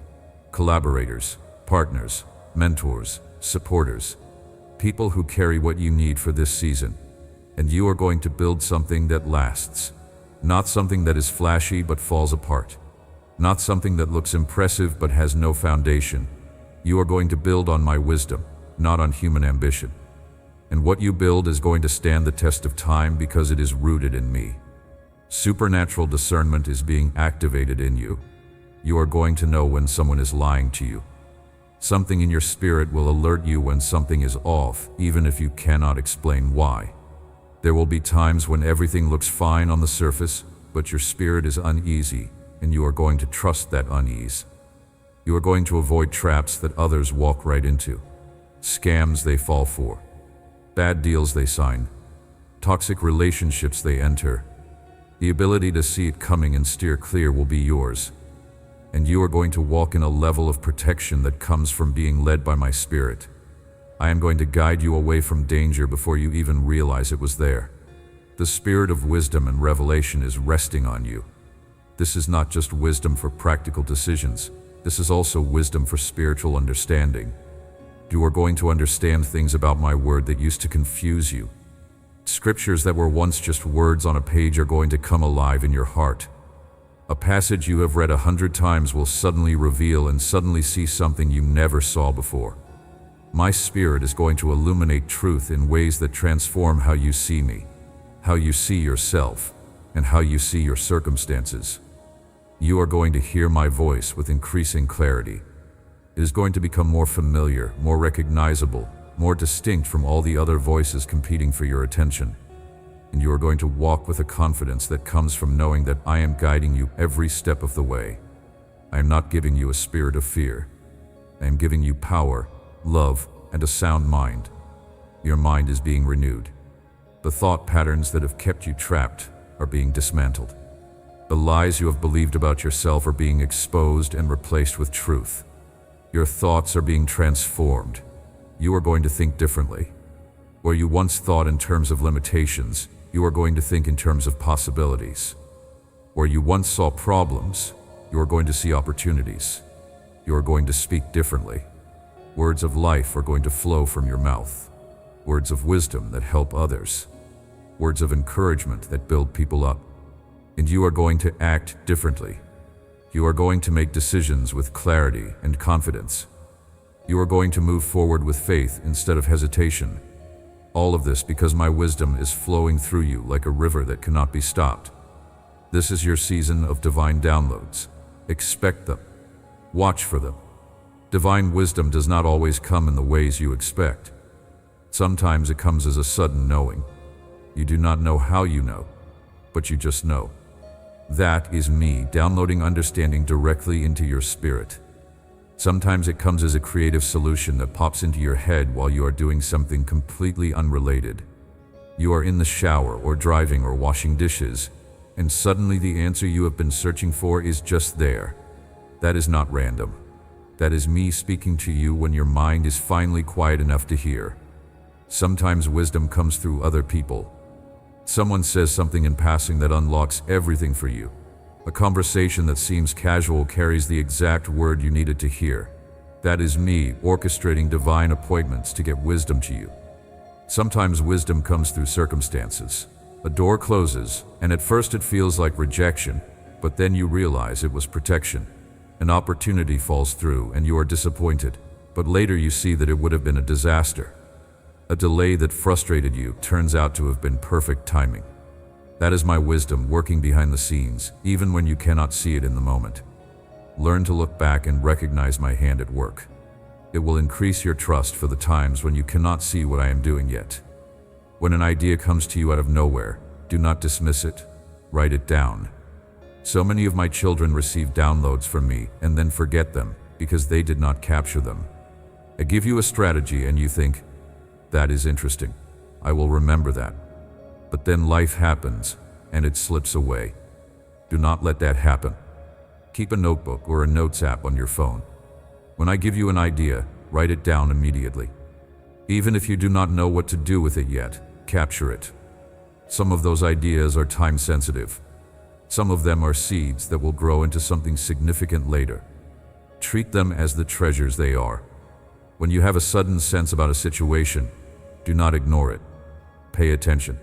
Collaborators, partners, mentors, supporters, people who carry what you need for this season. And you are going to build something that lasts. Not something that is flashy but falls apart. Not something that looks impressive but has no foundation. You are going to build on my wisdom, not on human ambition. And what you build is going to stand the test of time because it is rooted in me. Supernatural discernment is being activated in you. You are going to know when someone is lying to you. Something in your spirit will alert you when something is off, even if you cannot explain why. There will be times when everything looks fine on the surface, but your spirit is uneasy, and you are going to trust that unease. You are going to avoid traps that others walk right into, scams they fall for, bad deals they sign, toxic relationships they enter. The ability to see it coming and steer clear will be yours, and you are going to walk in a level of protection that comes from being led by my spirit. I am going to guide you away from danger before you even realize it was there. The spirit of wisdom and revelation is resting on you. This is not just wisdom for practical decisions. This is also wisdom for spiritual understanding. You are going to understand things about my word that used to confuse you. Scriptures that were once just words on a page are going to come alive in your heart. A passage you have read 100 times will suddenly reveal and suddenly see something you never saw before. My spirit is going to illuminate truth in ways that transform how you see me, how you see yourself, and how you see your circumstances. You are going to hear my voice with increasing clarity. It is going to become more familiar, more recognizable, more distinct from all the other voices competing for your attention. And you are going to walk with a confidence that comes from knowing that I am guiding you every step of the way. I am not giving you a spirit of fear. I am giving you power, love, and a sound mind. Your mind is being renewed. The thought patterns that have kept you trapped are being dismantled. The lies you have believed about yourself are being exposed and replaced with truth. Your thoughts are being transformed. You are going to think differently. Where you once thought in terms of limitations, you are going to think in terms of possibilities. Where you once saw problems, you are going to see opportunities. You are going to speak differently. Words of life are going to flow from your mouth. Words of wisdom that help others. Words of encouragement that build people up. And you are going to act differently. You are going to make decisions with clarity and confidence. You are going to move forward with faith instead of hesitation. All of this because my wisdom is flowing through you like a river that cannot be stopped. This is your season of divine downloads. Expect them. Watch for them. Divine wisdom does not always come in the ways you expect. Sometimes it comes as a sudden knowing. You do not know how you know, but you just know. That is me downloading understanding directly into your spirit. Sometimes it comes as a creative solution that pops into your head while you are doing something completely unrelated. You are in the shower or driving or washing dishes, and suddenly the answer you have been searching for is just there. That is not random. That is me speaking to you when your mind is finally quiet enough to hear. Sometimes wisdom comes through other people. Someone says something in passing that unlocks everything for you. A conversation that seems casual carries the exact word you needed to hear. That is me orchestrating divine appointments to get wisdom to you. Sometimes wisdom comes through circumstances. A door closes, and at first it feels like rejection, but then you realize it was protection. An opportunity falls through, and you are disappointed, but later you see that it would have been a disaster. A delay that frustrated you turns out to have been perfect timing. That is my wisdom working behind the scenes, even when you cannot see it in the moment. Learn to look back and recognize my hand at work. It will increase your trust for the times when you cannot see what I am doing yet. When an idea comes to you out of nowhere, do not dismiss it. Write it down. So many of my children receive downloads from me and then forget them because they did not capture them. I give you a strategy and you think, that is interesting. I will remember that. But then life happens and it slips away. Do not let that happen. Keep a notebook or a notes app on your phone. When I give you an idea, write it down immediately. Even if you do not know what to do with it yet, capture it. Some of those ideas are time sensitive. Some of them are seeds that will grow into something significant later. Treat them as the treasures they are. When you have a sudden sense about a situation, do not ignore it. Pay attention.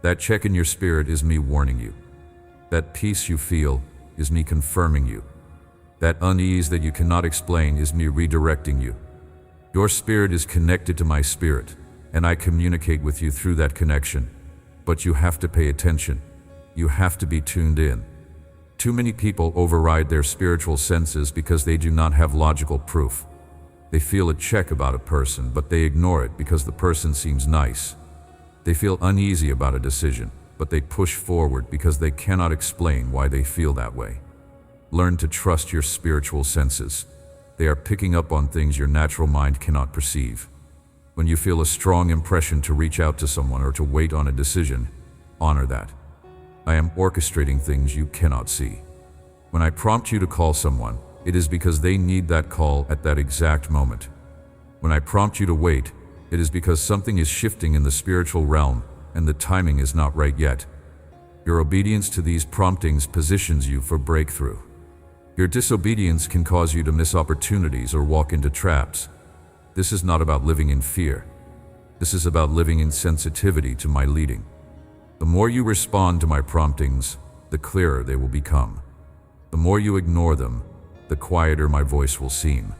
That check in your spirit is me warning you. That peace you feel is me confirming you. That unease that you cannot explain is me redirecting you. Your spirit is connected to my spirit, and I communicate with you through that connection. But you have to pay attention. You have to be tuned in. Too many people override their spiritual senses because they do not have logical proof. They feel a check about a person, but they ignore it because the person seems nice. They feel uneasy about a decision, but they push forward because they cannot explain why they feel that way. Learn to trust your spiritual senses. They are picking up on things your natural mind cannot perceive. When you feel a strong impression to reach out to someone or to wait on a decision, honor that. I am orchestrating things you cannot see. When I prompt you to call someone, it is because they need that call at that exact moment. When I prompt you to wait, it is because something is shifting in the spiritual realm and the timing is not right yet. Your obedience to these promptings positions you for breakthrough. Your disobedience can cause you to miss opportunities or walk into traps. This is not about living in fear. This is about living in sensitivity to my leading. The more you respond to my promptings, the clearer they will become. The more you ignore them, the quieter my voice will seem.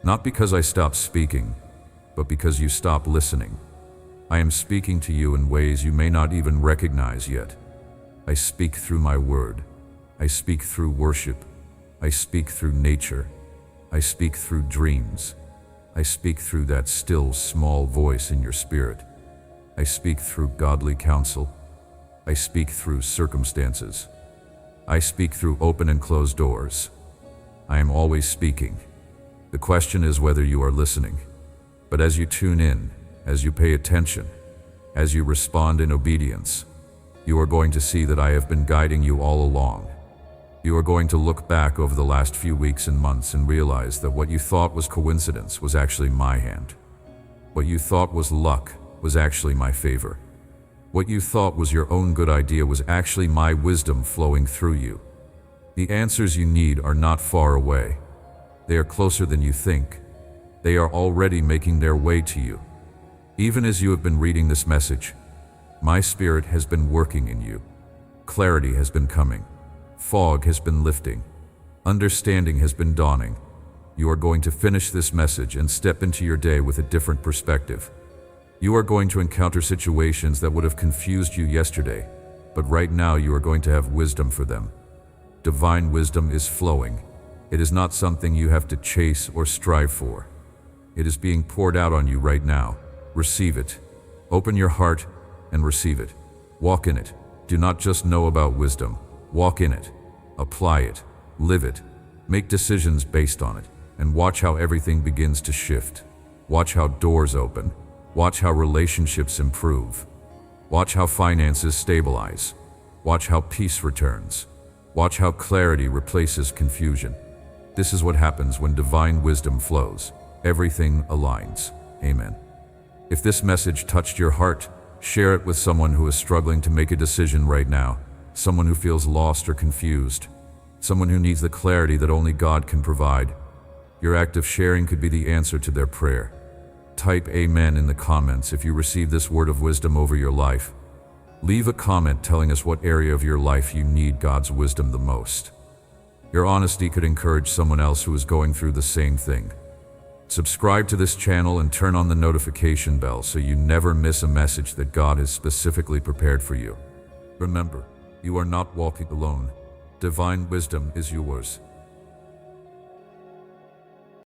Not because I stop speaking, but because you stop listening. I am speaking to you in ways you may not even recognize yet. I speak through my word. I speak through worship. I speak through nature. I speak through dreams. I speak through that still, small voice in your spirit. I speak through godly counsel. I speak through circumstances. I speak through open and closed doors. I am always speaking. The question is whether you are listening. But as you tune in, as you pay attention, as you respond in obedience, you are going to see that I have been guiding you all along. You are going to look back over the last few weeks and months and realize that what you thought was coincidence was actually my hand. What you thought was luck was actually my favor. What you thought was your own good idea was actually my wisdom flowing through you. The answers you need are not far away. They are closer than you think. They are already making their way to you. Even as you have been reading this message, my spirit has been working in you. Clarity has been coming. Fog has been lifting. Understanding has been dawning. You are going to finish this message and step into your day with a different perspective. You are going to encounter situations that would have confused you yesterday, but right now you are going to have wisdom for them. Divine wisdom is flowing. It is not something you have to chase or strive for. It is being poured out on you right now. Receive it. Open your heart and receive it. Walk in it. Do not just know about wisdom. Walk in it. Apply it. Live it. Make decisions based on it. And watch how everything begins to shift. Watch how doors open. Watch how relationships improve. Watch how finances stabilize. Watch how peace returns. Watch how clarity replaces confusion. This is what happens when divine wisdom flows. Everything aligns. Amen. If this message touched your heart, share it with someone who is struggling to make a decision right now, someone who feels lost or confused, someone who needs the clarity that only God can provide. Your act of sharing could be the answer to their prayer. Type Amen in the comments if you receive this word of wisdom over your life. Leave a comment telling us what area of your life you need God's wisdom the most. Your honesty could encourage someone else who is going through the same thing. Subscribe to this channel and turn on the notification bell so you never miss a message that God has specifically prepared for you. Remember, you are not walking alone. Divine wisdom is yours.